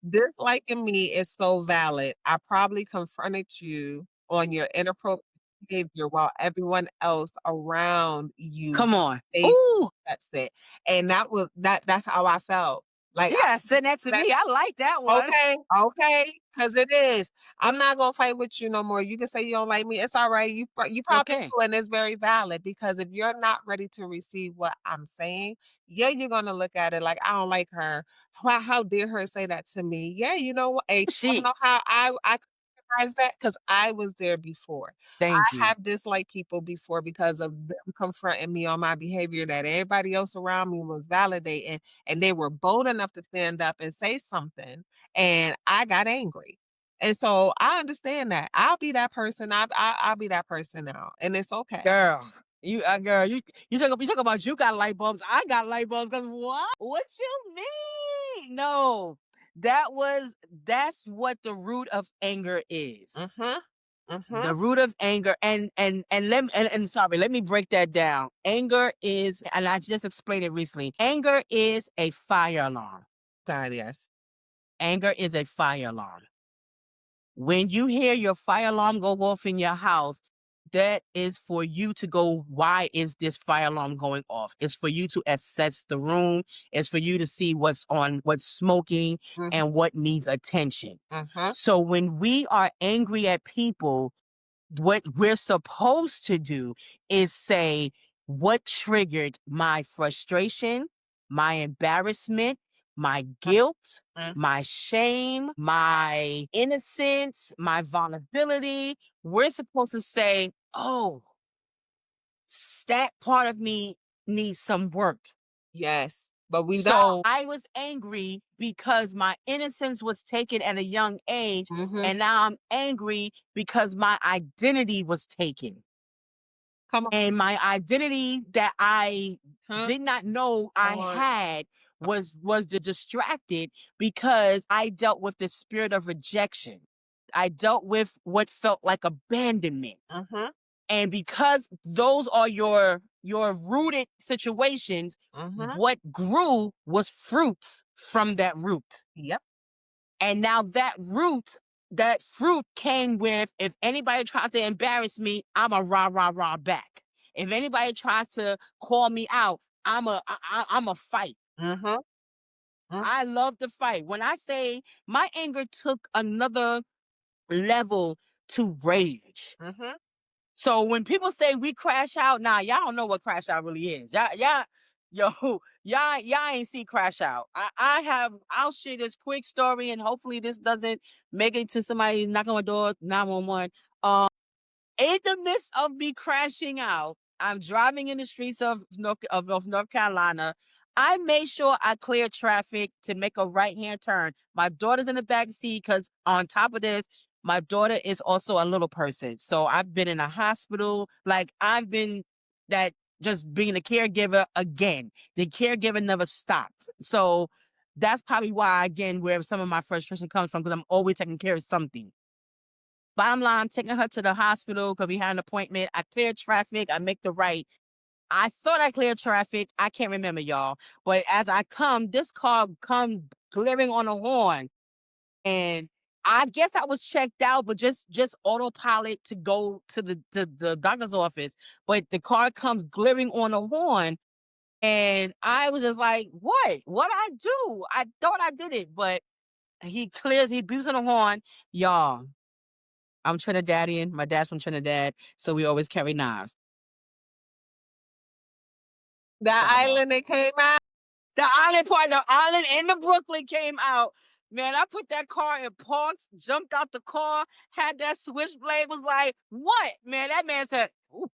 Disliking me is so valid. I probably confronted you on your inappropriate behavior while everyone else around you come on. stayed Ooh, upset. And that's how I felt. Like you gotta send that to me. I like that one. okay, okay, because it is. I'm not gonna fight with you no more. You can say you don't like me. It's all right. You It's probably okay. do, and it's very valid because if you're not ready to receive what I'm saying, yeah, you're gonna look at it like I don't like her. How dare her say that to me? Yeah, you know what? Hey, you wanna She know how I recognize that? Because I was there before. thank I you. have disliked people before because of them confronting me on my behavior that everybody else around me was validating, and they were bold enough to stand up and say something, and I got angry. And so I understand that. I'll be that person. I'll be that person now, and it's okay. Girl, you talk about you got light bulbs. I got light bulbs because what? What you mean? No. That's what the root of anger is. Mhm. Mhm. The root of anger and sorry, let me break that down. Anger is, and I just explained it recently. Anger is a fire alarm. God, yes. Anger is a fire alarm. When you hear your fire alarm go off in your house, that is for you to go, why is this fire alarm going off? It's for you to assess the room. It's for you to see what's on, what's smoking, Mhm. and what needs attention. Mhm. So when we are angry at people, what we're supposed to do is say, what triggered my frustration, my embarrassment, my guilt, Mhm. my shame, my innocence, my vulnerability. We're supposed to say, oh, that part of me needs some work. Yes, but we don't. So I was angry because my innocence was taken at a young age. Mhm. And now I'm angry because my identity was taken. Come on. And my identity that I Huh? did not know I Come on. had was distracted because I dealt with the spirit of rejection. I dealt with what felt like abandonment. Mhm. And because those are your rooted situations, Mhm. what grew was fruits from that root. Yep. And now that fruit came with, if anybody tries to embarrass me, I'm a rah rah rah back. If anybody tries to call me out, I'm a fight. Mhm. Mhm. I love to fight. When I say my anger took another level to rage. Mhm. So when people say we crash out, nah, y'all don't know what crash out really is. Yo, y'all ain't see crash out. I'll share this quick story, and hopefully this doesn't make it to somebody knocking on the door, 911. In the midst of me crashing out, I'm driving in the streets of North Carolina. I made sure I cleared traffic to make a right-hand turn. My daughter's in the back seat because on top of this, my daughter is also a little person. So I've been in a hospital. Like I've been that just being a caregiver again. The caregiver never stopped. So that's probably why, again, where some of my frustration comes from, because I'm always taking care of something. Bottom line, I'm taking her to the hospital because we had an appointment. I cleared traffic. I make the right. I thought I cleared traffic. I can't remember, y'all. But as I come, this car come glaring on a horn. And I guess I was checked out, but just autopilot to go to the doctor's office. But the car comes glaring on a horn. And I was just like, what? What I do? I thought I did it. But he beeps on the horn. Y'all, I'm Trinidadian. My dad's from Trinidad, so we always carry knives. The Sidebar. island that came out. The island and the Brooklyn came out. Man, I put that car in parks, jumped out the car, had that switchblade, was like, what? Man, that man said, "Ooh."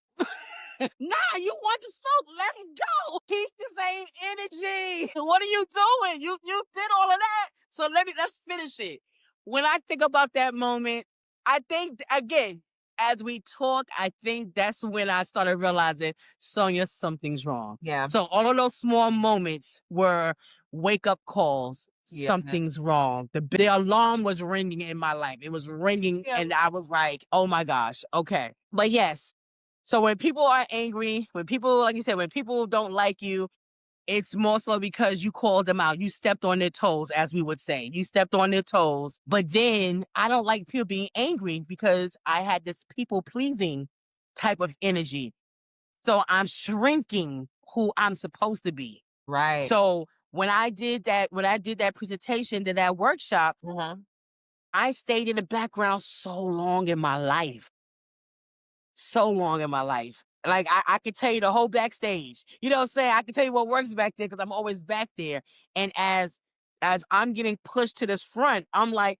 Nah, you want to smoke? Let it go. Keep the same energy. What are you doing? You did all of that. So let's finish it. When I think about that moment, I think again, as we talk, I think that's when I started realizing, Sonia, something's wrong. Yeah. So all of those small moments were wake up calls. Yeah. Something's wrong. The alarm was ringing in my life. It was ringing, Yeah. and I was like, oh my gosh, okay. But yes, so when people are angry, when people, like you said, when people don't like you, it's more so because you called them out. You stepped on their toes, as we would say. You stepped on their toes. But then I don't like people being angry because I had this people pleasing type of energy. So I'm shrinking who I'm supposed to be. Right. So when I did that presentation to that workshop, I stayed in the background so long in my life. So long in my life. Like I could tell you the whole backstage. You know what I'm saying? I can tell you what works back there because I'm always back there. And as I'm getting pushed to this front, I'm like,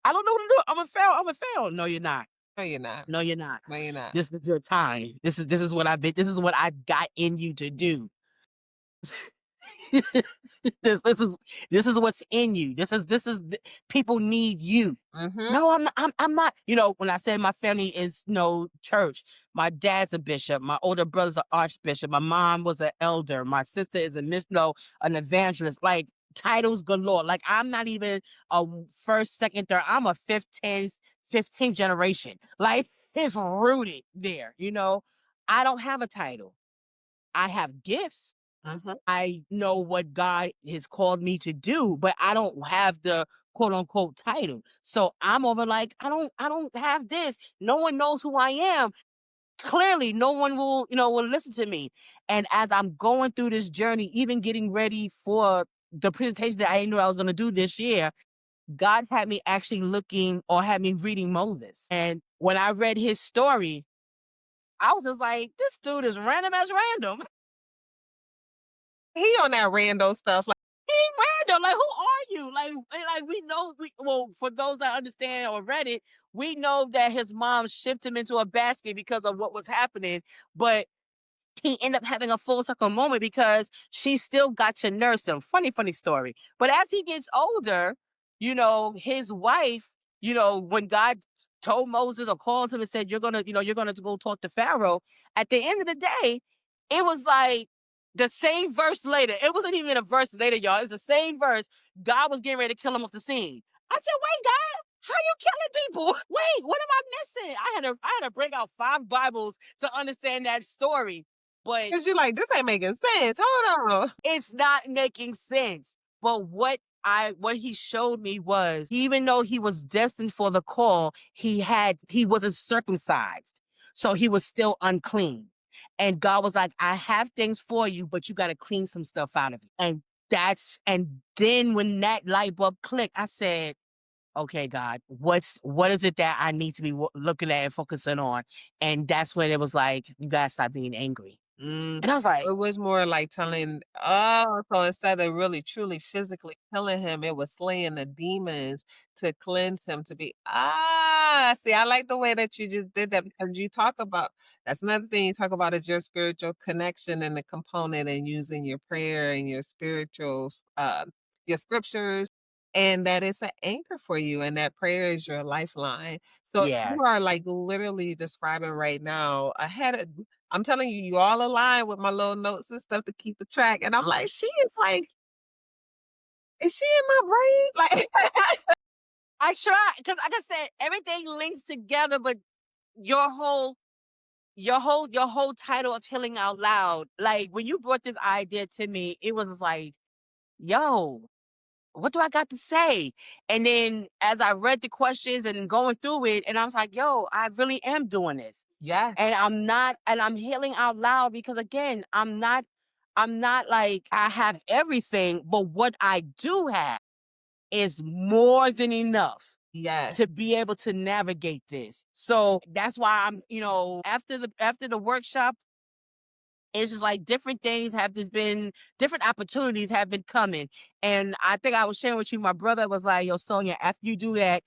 I don't know what to do. I'm a fail. I'm a fail. No, you're not. No, you're not. No, you're not. No, you're not. This is your time. This is what I've been. This is what I've got in you to do. this is what's in you. People need you. Mhm. No, I'm not. You know, when I said my family is church, my dad's a bishop, my older brother's an archbishop, my mom was an elder, my sister is an evangelist, like titles galore. Like I'm not even a first, second, third. I'm a 15th generation. Like it's rooted there, I don't have a title. I have gifts. Mhm. I know what God has called me to do, but I don't have the quote unquote title. So I'm over like, I don't have this. No one knows who I am. Clearly, no one will listen to me. And as I'm going through this journey, even getting ready for the presentation that I didn't know I was going to do this year, God had me actually looking or had me reading Moses. And when I read his story, I was just like, this dude is random as random. He on that rando stuff. Like, He random. Like, who are you? Like we know. Well, for those that understand or read it, we know that his mom shipped him into a basket because of what was happening. But he ended up having a full circle moment because she still got to nurse him. Funny story. But as he gets older, his wife, when God told Moses or called him and said, you're gonna go talk to Pharaoh. At the end of the day, it was like the same verse later. It wasn't even a verse later, y'all. It's the same verse. God was getting ready to kill him off the scene. I said, wait, God, how you killing people? Wait, what am I missing? I had to bring out 5 Bibles to understand that story. But 'cause you like, this ain't making sense. Hold on. it's not making sense. But what he showed me was, even though he was destined for the call, he wasn't circumcised. So he was still unclean. And God was like, I have things for you, but you got to clean some stuff out of it. And then when that light bulb clicked, I said, okay, God, what is it that I need to be looking at and focusing on? And that's when it was like, you guys stop being angry. Mm. And I was like, It was more like telling oh, so instead of really truly physically killing him, it was slaying the demons to cleanse him to be see, I like the way that you just did that because you talk about that's another thing you talk about is your spiritual connection and the component and using your prayer and your spiritual your scriptures and that it's an anchor for you and that prayer is your lifeline. So yeah, you are like literally describing right now ahead of I'm telling you, you all align with my little notes and stuff to keep a track, and I'm like, "She is like is she in my brain?" Like I try because, like I said, everything links together. But your whole, your whole title of healing out loud, like when you brought this idea to me, it was just like, yo, what do I got to say? And then as I read the questions and going through it, and I was like, yo, I really am doing this. Yes, And I'm healing out loud because again, I'm not like I have everything, but what I do have is more than enough yes, to be able to navigate this. So that's why I'm, after the workshop, it's just like different things have just been different opportunities have been coming. And I think I was sharing with you, my brother was like, yo, Sonia, after you do that,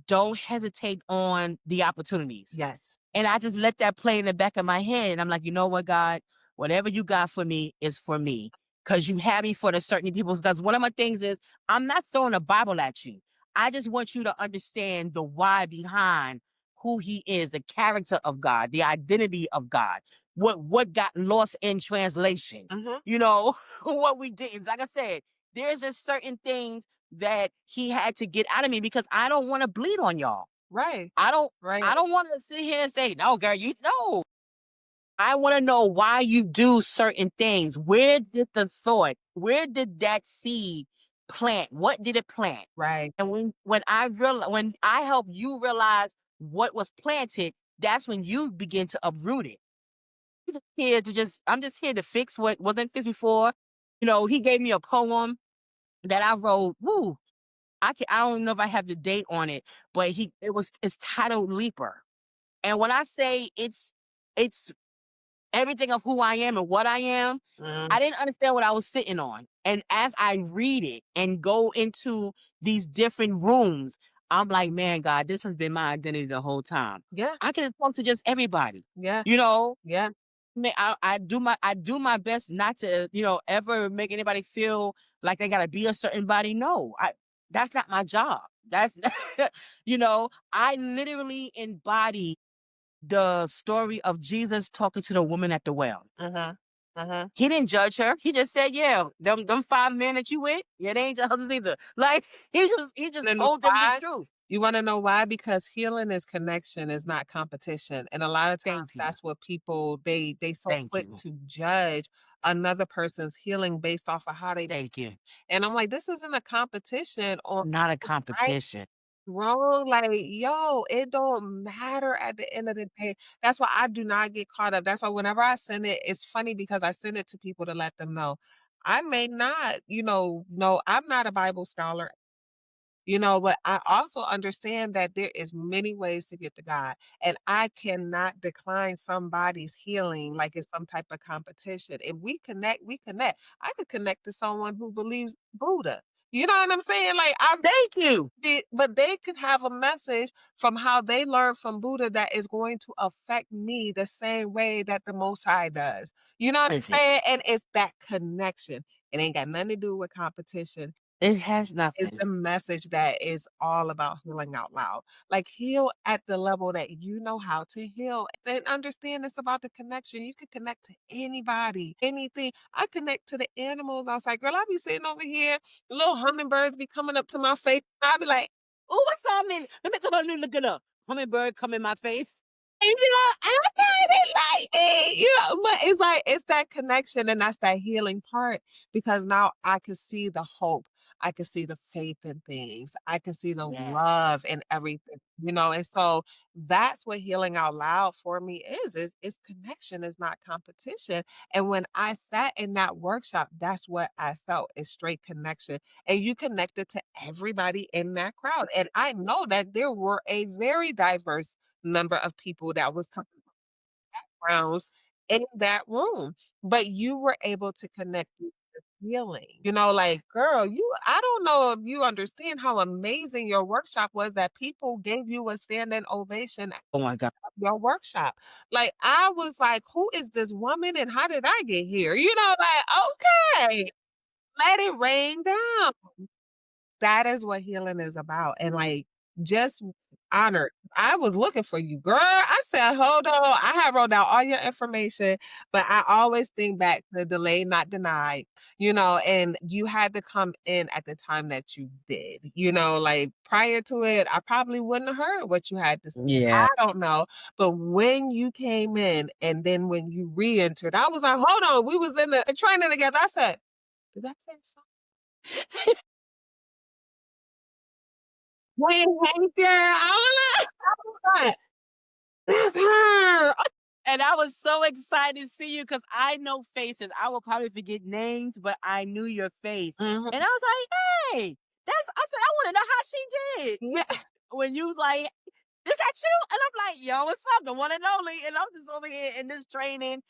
don't hesitate on the opportunities. yes. And I just let that play in the back of my head. And I'm like, you know what, God, whatever you got for me is for me. Cause you have me for the certain people's. Because one of my things is I'm not throwing a Bible at you. I just want you to understand the why behind who he is, the character of God, the identity of God, what got lost in translation. Mhm. You know, what we did. Like I said, there's just certain things that he had to get out of me because I don't want to bleed on y'all. Right, I don't right. I don't want to sit here and say, no, girl, you no. I want to know why you do certain things. Where did that seed plant? What did it plant? Right. And when I help you realize what was planted, that's when you begin to uproot it. I'm just here to fix what wasn't fixed before. He gave me a poem that I wrote. Woo, I don't know if I have the date on it, but it's titled Leaper. And when I say it's everything of who I am and what I am, Mm, I didn't understand what I was sitting on. And as I read it and go into these different rooms, I'm like, man, God, this has been my identity the whole time. yeah, I can talk to just everybody. yeah, You know, yeah. I do my best not to, ever make anybody feel like they gotta be a certain body. No, that's not my job. That's I literally embody the story of Jesus talking to the woman at the well. Uh-huh, uh-huh. He didn't judge her. He just said, "Yeah, them 5 men that you with, yeah, they ain't your husbands either." Like he just Wanna know told them the why? truth. You wanna know why? Because healing is connection, is not competition, and a lot of times Thank you, that's what people they so thank quick you, to judge another person's healing based off of how they thank you. and I'm like, "This isn't a competition on Not a who's right, competition. wrong." Like, yo, it don't matter at the end of the day. That's why I do not get caught up. That's why whenever I send it, it's funny because I send it to people to let them know. I may not, no, I'm not a Bible scholar. But I also understand that there is many ways to get to God, and I cannot decline somebody's healing like it's some type of competition. If we connect, we connect. I could connect to someone who believes Buddha. You know what I'm saying? Like I Thank you. but they could have a message from how they learned from Buddha that is going to affect me the same way that the Most High does. You know what Listen, I'm saying? And it's that connection. It ain't got nothing to do with competition it has is nothing. the message that is all about healing out loud. Like heal at the level that you know how to heal. Then understand it's about the connection. You can connect to anybody, anything. I connect to the animals. I was like, girl, I be sitting over here, the little hummingbirds be coming up to my face. I be like, Oh, what's up, man? Let me come on and look it up. Hummingbird come in my face. and I got it like me, but it's like it's that connection and that's that healing part because now I can see the hope. I can see the faith in things. I can see the Yes. love in everything, and so that's what healing out loud for me is connection, is not competition. And when I sat in that workshop, that's what I felt, is straight connection. And you connected to everybody in that crowd. And I know that there were a very diverse number of people that was coming backgrounds in that room, but you were able to connect with the feeling. Like, girl, I don't know if you understand how amazing your workshop was, that people gave you a standing ovation at Oh my God. your workshop. Like, I was like, who is this woman and how did I get here? Like, okay, let it rain down. That is what healing is about, and, like, just honored. I was looking for you, girl. I said, "Hold on." I had wrote down all your information, but I always think back to delayed, not denied, and you had to come in at the time that you did, like, prior to it, I probably wouldn't have heard what you had to say. Yeah. I don't know, but when you came in and then when you re-entered, I was like, "Hold on." We was in the training together. I said, "Did I say something?" Wait, hey, girl. I was like, "That's her." And I was so excited to see you because I know faces. I will probably forget names, but I knew your face. Mhm. And I was like, hey, I said, I want to know how she did. Yeah. When you was like, is that you? And I'm like, yo, what's up? The one and only. And I'm just over here in this training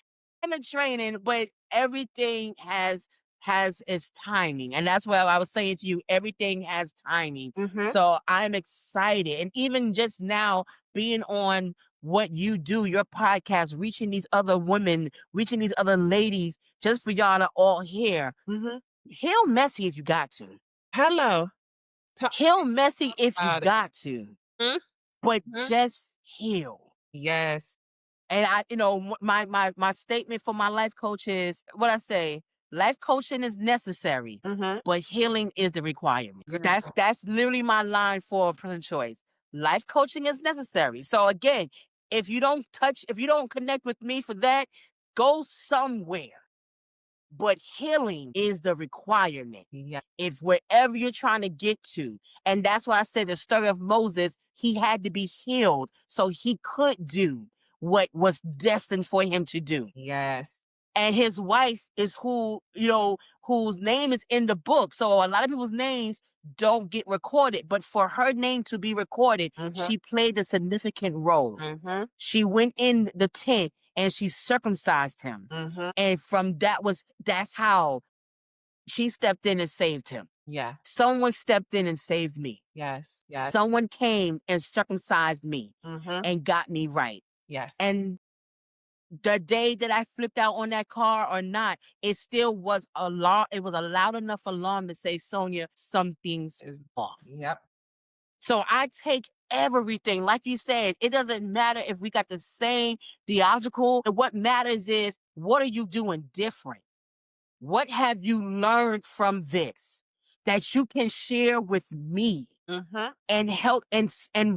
and the training, but everything has its timing. And that's what I was saying to you. Everything has timing. Mhm, So I'm excited. And even just now being on what you do, your podcast, reaching these other women, reaching these other ladies, just for y'all to all hear. mhm. Heal messy if you got to. Hello. Talk Heal messy if you about it. got to, Mhm, but mhm. just heal. Yes. And my statement for my life coach is what I say: life coaching is necessary, Mhm. but healing is the requirement. That's Girl. that's literally my line for present choice. Life coaching is necessary. So again, if you don't connect with me for that, go somewhere. But healing is the requirement. Yeah. If wherever you're trying to get to, and that's why I said the story of Moses, he had to be healed so he could do what was destined for him to do. Yes. And his wife is whose name is in the book. So a lot of people's names don't get recorded, but for her name to be recorded, Mhm, she played a significant role. mhm, She went in the tent and she circumcised him. mhm. And that's how she stepped in and saved him. Yeah. Someone stepped in and saved me. Yes, yes. Someone came and circumcised me Mhm. and got me right. Yes. And the day that I flipped out on that car or not, it still was it was a loud enough alarm to say, Sonia, something's Is off. Yep. So I take everything, like you said, it doesn't matter if we got the same theological. What matters is, what are you doing different? What have you learned from this that you can share with me Mhm. and help and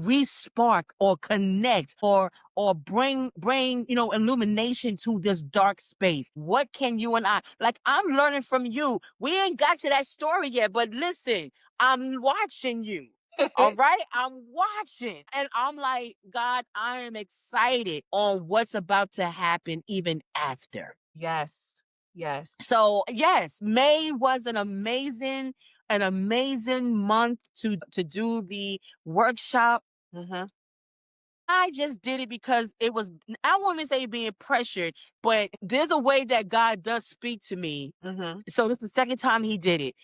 re-spark or connect or bring illumination to this dark space? What can you and I, like, I'm learning from you. We ain't got to that story yet, but listen, I'm watching you. All right, I'm watching and I'm like, God, I am excited on what's about to happen even after. Yes. Yes. So yes, May was an amazing month to do the workshop. Mhm, I just did it because it was, I wouldn't say being pressured, but there's a way that God does speak to me. mhm. So this is the second time he did it.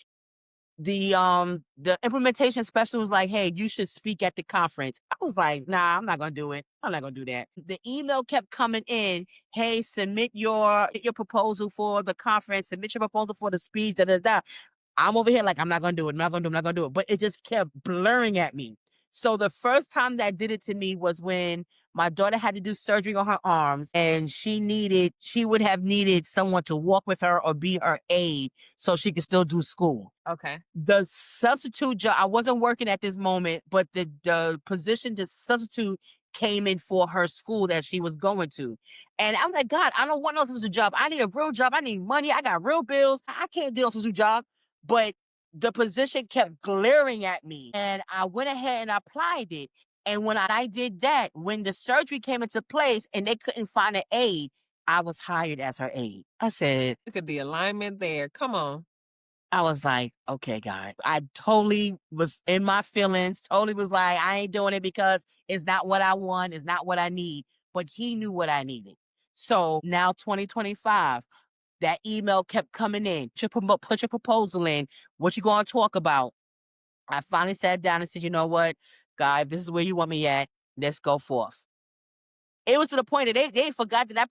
The implementation specialist was like, hey, you should speak at the conference. I was like, nah, I'm not gonna do it. I'm not gonna do that. The email kept coming in, hey, submit your proposal for the conference, submit your proposal for the speech, da da da. I'm over here like, I'm not gonna do it, I'm not gonna do it, I'm not gonna do it. But it just kept blurring at me. So the first time that did it to me was when my daughter had to do surgery on her arms and she would have needed someone to walk with her or be her aide so she could still do school. Okay. The substitute job, I wasn't working at this moment, but the position to substitute came in for her school that she was going to. And I was like, God, I don't want no substitute job. I need a real job. I need money. I got real bills. I can't do a substitute job. But the position kept glaring at me. And I went ahead and applied it. And when I did that, when the surgery came into place and they couldn't find an aide, I was hired as her aide. I said, Look at the alignment there. Come on. I was like, okay, God. I totally was in my feelings, totally was like, I ain't doing it because it's not what I want, it's not what I need. But he knew what I needed. So now 2025, that email kept coming in. Put your proposal in. What you going to talk about? I finally sat down and said, you know what, God, if this is where you want me at, let's go forth. It was to the point that they forgot that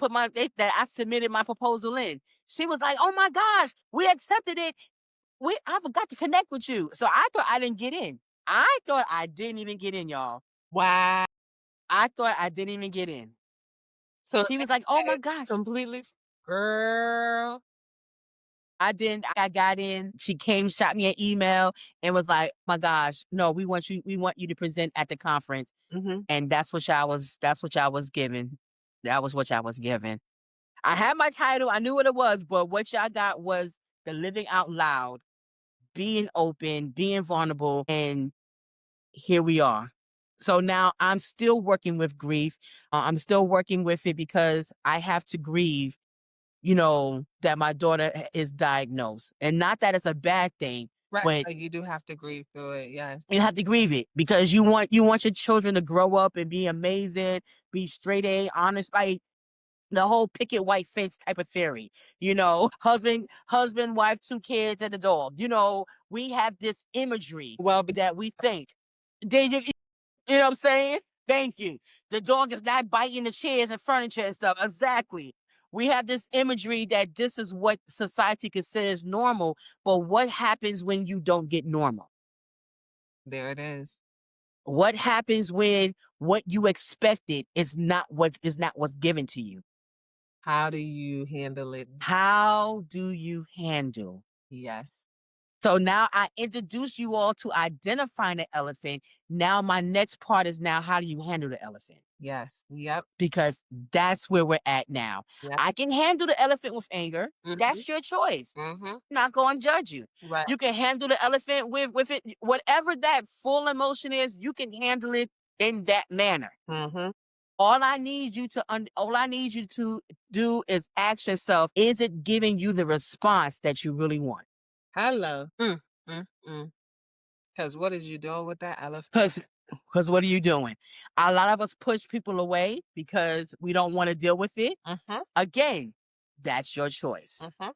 that I submitted my proposal in. She was like, "Oh my gosh, we accepted it. I forgot to connect with you." So I thought I didn't get in. I thought I didn't even get in, y'all. Wow. I thought I didn't even get in. So She they was like, "Oh had my gosh." completely girl. I didn't. I got in. She came, shot me an email, and was like, "My gosh, no, we want you. We want you to present at the conference." Mhm. And that's what y'all was. That's what y'all was given. That was what y'all was given. I had my title. I knew what it was, but what y'all got was the living out loud, being open, being vulnerable, and here we are. So now I'm still working with grief. I'm still working with it because I have to grieve, that my daughter is diagnosed. And not that it's a bad thing, Right. but So you do have to grieve through it. Yes. you have to grieve it because you want your children to grow up and be amazing, be straight A, honest, like the whole picket white fence type of theory, husband, wife, two kids, and a dog. We have this imagery Well, that we think. Did you know what I'm saying? Thank you. The dog is not biting the chairs and furniture and stuff. Exactly. We have this imagery that this is what society considers normal, but what happens when you don't get normal? there it is. What happens when what you expected is not what's given to you? How do you handle it? How do you handle? Yes. So now I introduce you all to identifying the elephant. Now my next part is now how do you handle the elephant? Yes. Yep. Because that's where we're at now. Yep. I can handle the elephant with anger. Mhm. That's your choice. Mhm. I'm not going to judge you. Right. You can handle the elephant with it, whatever that full emotion is. You can handle it in that manner. Mhm. All I need you to do is ask yourself: is it giving you the response that you really want? Hello. Mm. Because what is you doing with that elephant? Because what are you doing? A lot of us push people away because we don't want to deal with it. Mhm. Again, that's your choice. Mhm.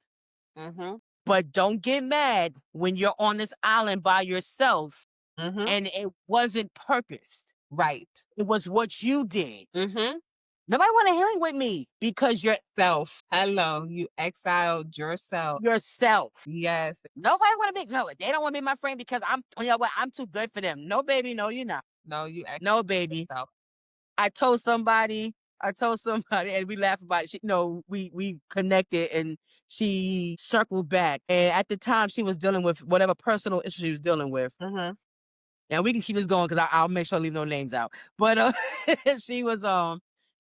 Mhm. But don't get mad when you're on this island by yourself Mhm. and it wasn't purposed. Right. It was what you did. Mhm. Nobody want to hang with me because you're Self. Hello. You exiled yourself. yourself. Yes. Nobody want to be no. They don't want to be my friend because I'm too good for them. No, baby, no, you're not. No, you exiled No, baby. yourself. I told somebody, and we laughed about it. We connected, and she circled back. And at the time, she was dealing with whatever personal issue she was dealing with. Mhm. And we can keep this going because I'll make sure I leave no names out. But she was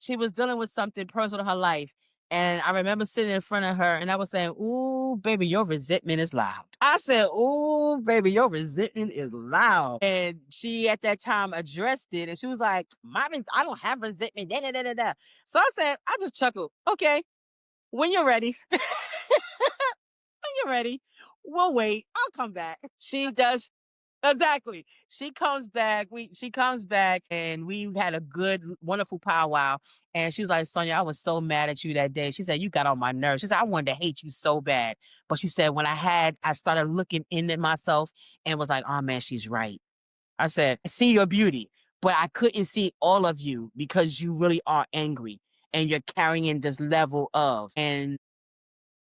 she was dealing with something personal in her life. And I remember sitting in front of her and I was saying, "Ooh, baby, your resentment is loud." I said, "Ooh, baby, your resentment is loud." And she at that time addressed it and she was like, "Mommy, I don't have resentment." Da, da, da, da, da. So I just chuckled. Okay, when you're ready. When you're ready, we'll wait. I'll come back. She does. Exactly. She comes back and we had a good, wonderful powwow. And she was like, "Sonia, I was so mad at you that day." She said, "You got on my nerves." She said, "I wanted to hate you so bad." But she said, when I started looking into myself and was like, "Oh man, she's right." I said, "I see your beauty, but I couldn't see all of you because you really are angry and you're carrying this level of." And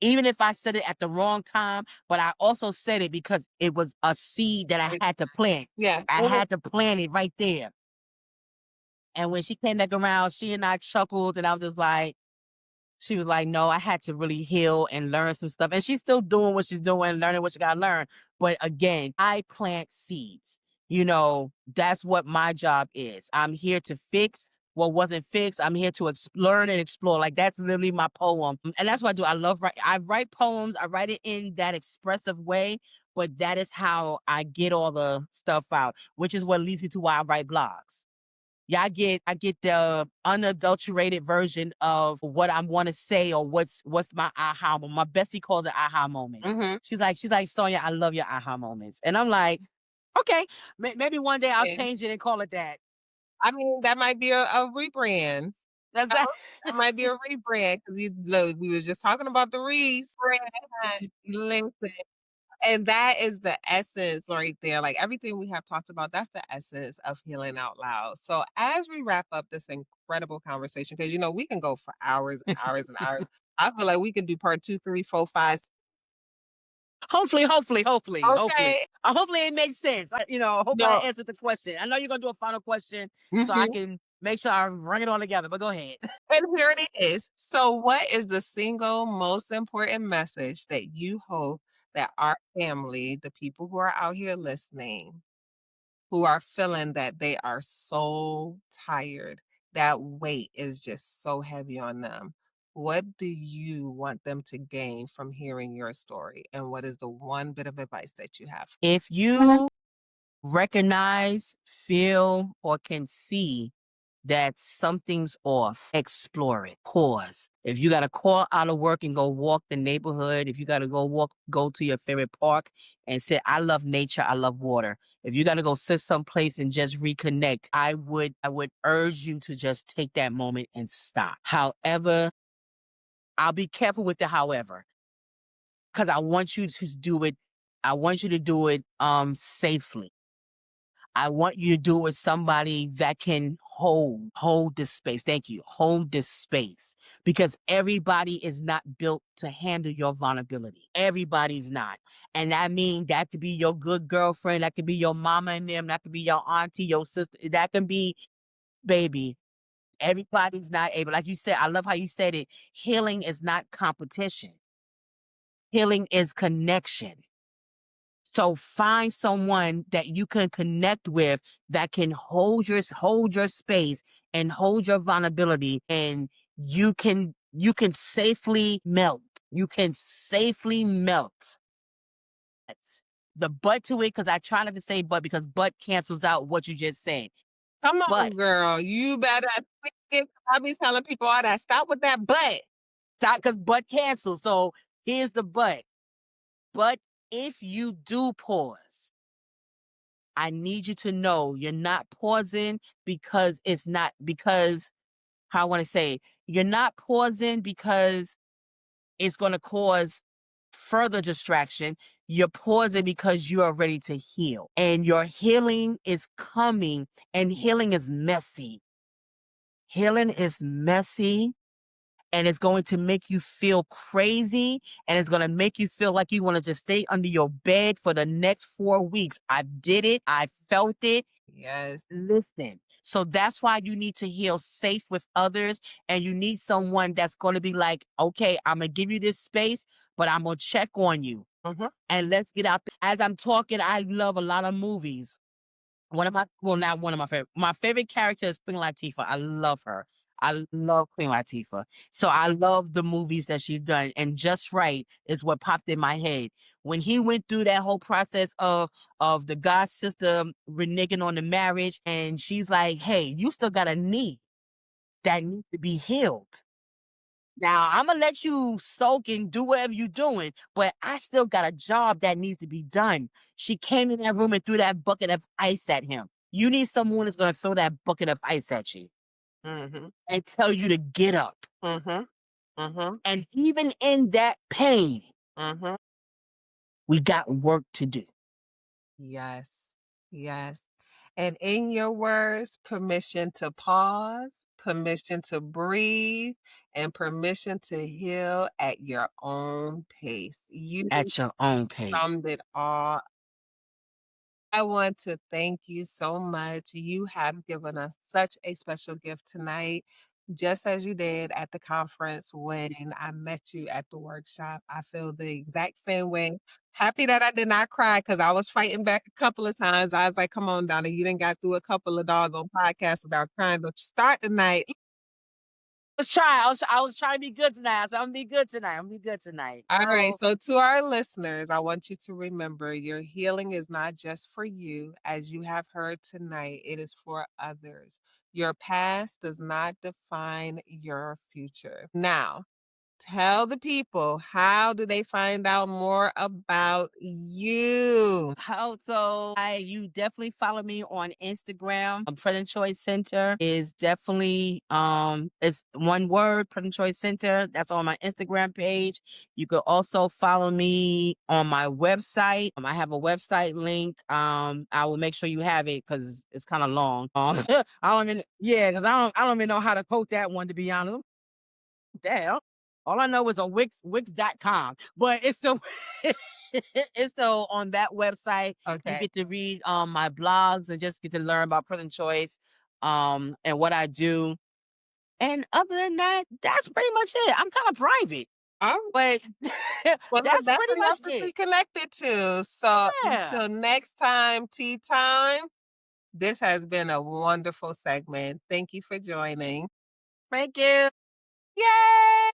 even if I said it at the wrong time, but I also said it because it was a seed that I Right. had to plant. Yeah. I Mhm. had to plant it right there. And when she came back around, she and I chuckled, and I was just like, she was like, "No, I had to really heal and learn some stuff." And she's still doing what she's doing, learning what you got to learn. But again, I plant seeds. That's what my job is. I'm here to fix, what wasn't fixed. I'm here to learn and explore. Like that's literally my poem. And that's what I do. I love write. I write poems. I write it in that expressive way, but that is how I get all the stuff out, which is what leads me to why I write blogs. Yeah, I get the unadulterated version of what I want to say or what's my aha moment. My bestie calls it aha moments. Mhm. She's like, Sonia, I love your aha moments. And I'm like, okay, maybe one day I'll And change it and call it that. I mean, that might be a rebrand. That's No, that. that might be a rebrand because you look, we was just talking about the rebrand. Listen, and that is the essence right there. Like everything we have talked about, that's the essence of healing out loud. So as we wrap up this incredible conversation, because we can go for hours and hours and hours. I feel like we could do part two, three, four, five. Hopefully. Okay. Hopefully it makes sense. Hopefully I No. answered the question. I know you're gonna do a final question so I Mhm. can make sure I bring it all together. But go ahead. And here it is. So, what is the single most important message that you hope that our family, the people who are out here listening, who are feeling that they are so tired, that weight is just so heavy on them? What do you want them to gain from hearing your story? And what is the one bit of advice that you have? If you recognize, feel, or can see that something's off, explore it. Pause. If you got to call out of work and go walk the neighborhood, if you got to go to your favorite park and say, I love nature, I love water. If you got to go sit someplace and just reconnect, I would urge you to just take that moment and stop. However, I'll be careful with the however, because I want you to do it. I want you to do it safely. I want you to do it with somebody that can hold this space. Thank you. Hold this space because everybody is not built to handle your vulnerability. Everybody's not. And I mean, that could be your good girlfriend. That could be your mama and them. That could be your auntie, your sister. That can be baby. Everybody's not able. Like you said, I love how you said it. Healing is not competition. Healing is connection. So find someone that you can connect with that can hold your space and hold your vulnerability and you can safely melt. You can safely melt. That's the but to it because I try not to say but because but cancels out what you just said. Come on, But girl. You better speak it. I be telling people all that. Stop with that but. stop because but cancels. So here's the but. But if you do pause, I need you to know you're not pausing because it's not because how I want to say you're not pausing because it's going to cause further distraction. You're pausing because you are ready to heal and your healing is coming and healing is messy. Healing is messy and it's going to make you feel crazy and it's going to make you feel like you want to just stay under your bed for the next 4 weeks. I did it. I felt it. Yes. Listen. So that's why you need to heal safe with others and you need someone that's going to be like, okay, I'm going to give you this space, but I'm going to check on you Mhm. and let's get out. As I'm talking, I love a lot of movies. Not one of my favorite character is Queen Latifah. I love her. I love Queen Latifah. So I love the movies that she's done. And Just Right is what popped in my head. When he went through that whole process of the god sister reneging on the marriage, and she's like, hey, you still got a knee that needs to be healed. Now I'm gonna let you soak and do whatever you're doing, but I still got a job that needs to be done. She came in that room and threw that bucket of ice at him. You need someone that's gonna throw that bucket of ice at you Mhm. and tell you to get up. Mhm. Mhm. And even in that pain, Mhm. we got work to do. Yes. Yes. And in your words, permission to pause, permission to breathe, and permission to heal at your own pace. You At your own pace. summed it all. I want to thank you so much. You have given us such a special gift tonight, just as you did at the conference when I met you at the workshop. I feel the exact same way. Happy that I did not cry because I was fighting back a couple of times. I was like, "Come on, Donna, you done got through a couple of doggone podcasts without crying. Don't you start tonight." I was trying to be good tonight. I said, "I'm gonna be good tonight. I'm gonna be good tonight." All right, So so to our listeners, I want you to remember your healing is not just for you, as you have heard tonight, it is for others. Your past does not define your future. Now, tell the people, how do they find out more about you? how so I you definitely follow me on Instagram. Present Choice Center is definitely it's one word, Present Choice Center. That's on my Instagram page. You could also follow me on my website. I have a website link. I will make sure you have it because it's kind of long. I don't even yeah, because I don't even know how to quote that one to be honest. Damn. All I know is a wix.com, but it's still it's still on that website. You Okay. get to read my blogs and just get to learn about Present Choice and what I do. And other than that, that's pretty much it. I'm kind of private, Oh, but well, that's pretty definitely much have to it. be connected to. So Yeah. until next time, tea time, this has been a wonderful segment. Thank you for joining. Thank you. Yay!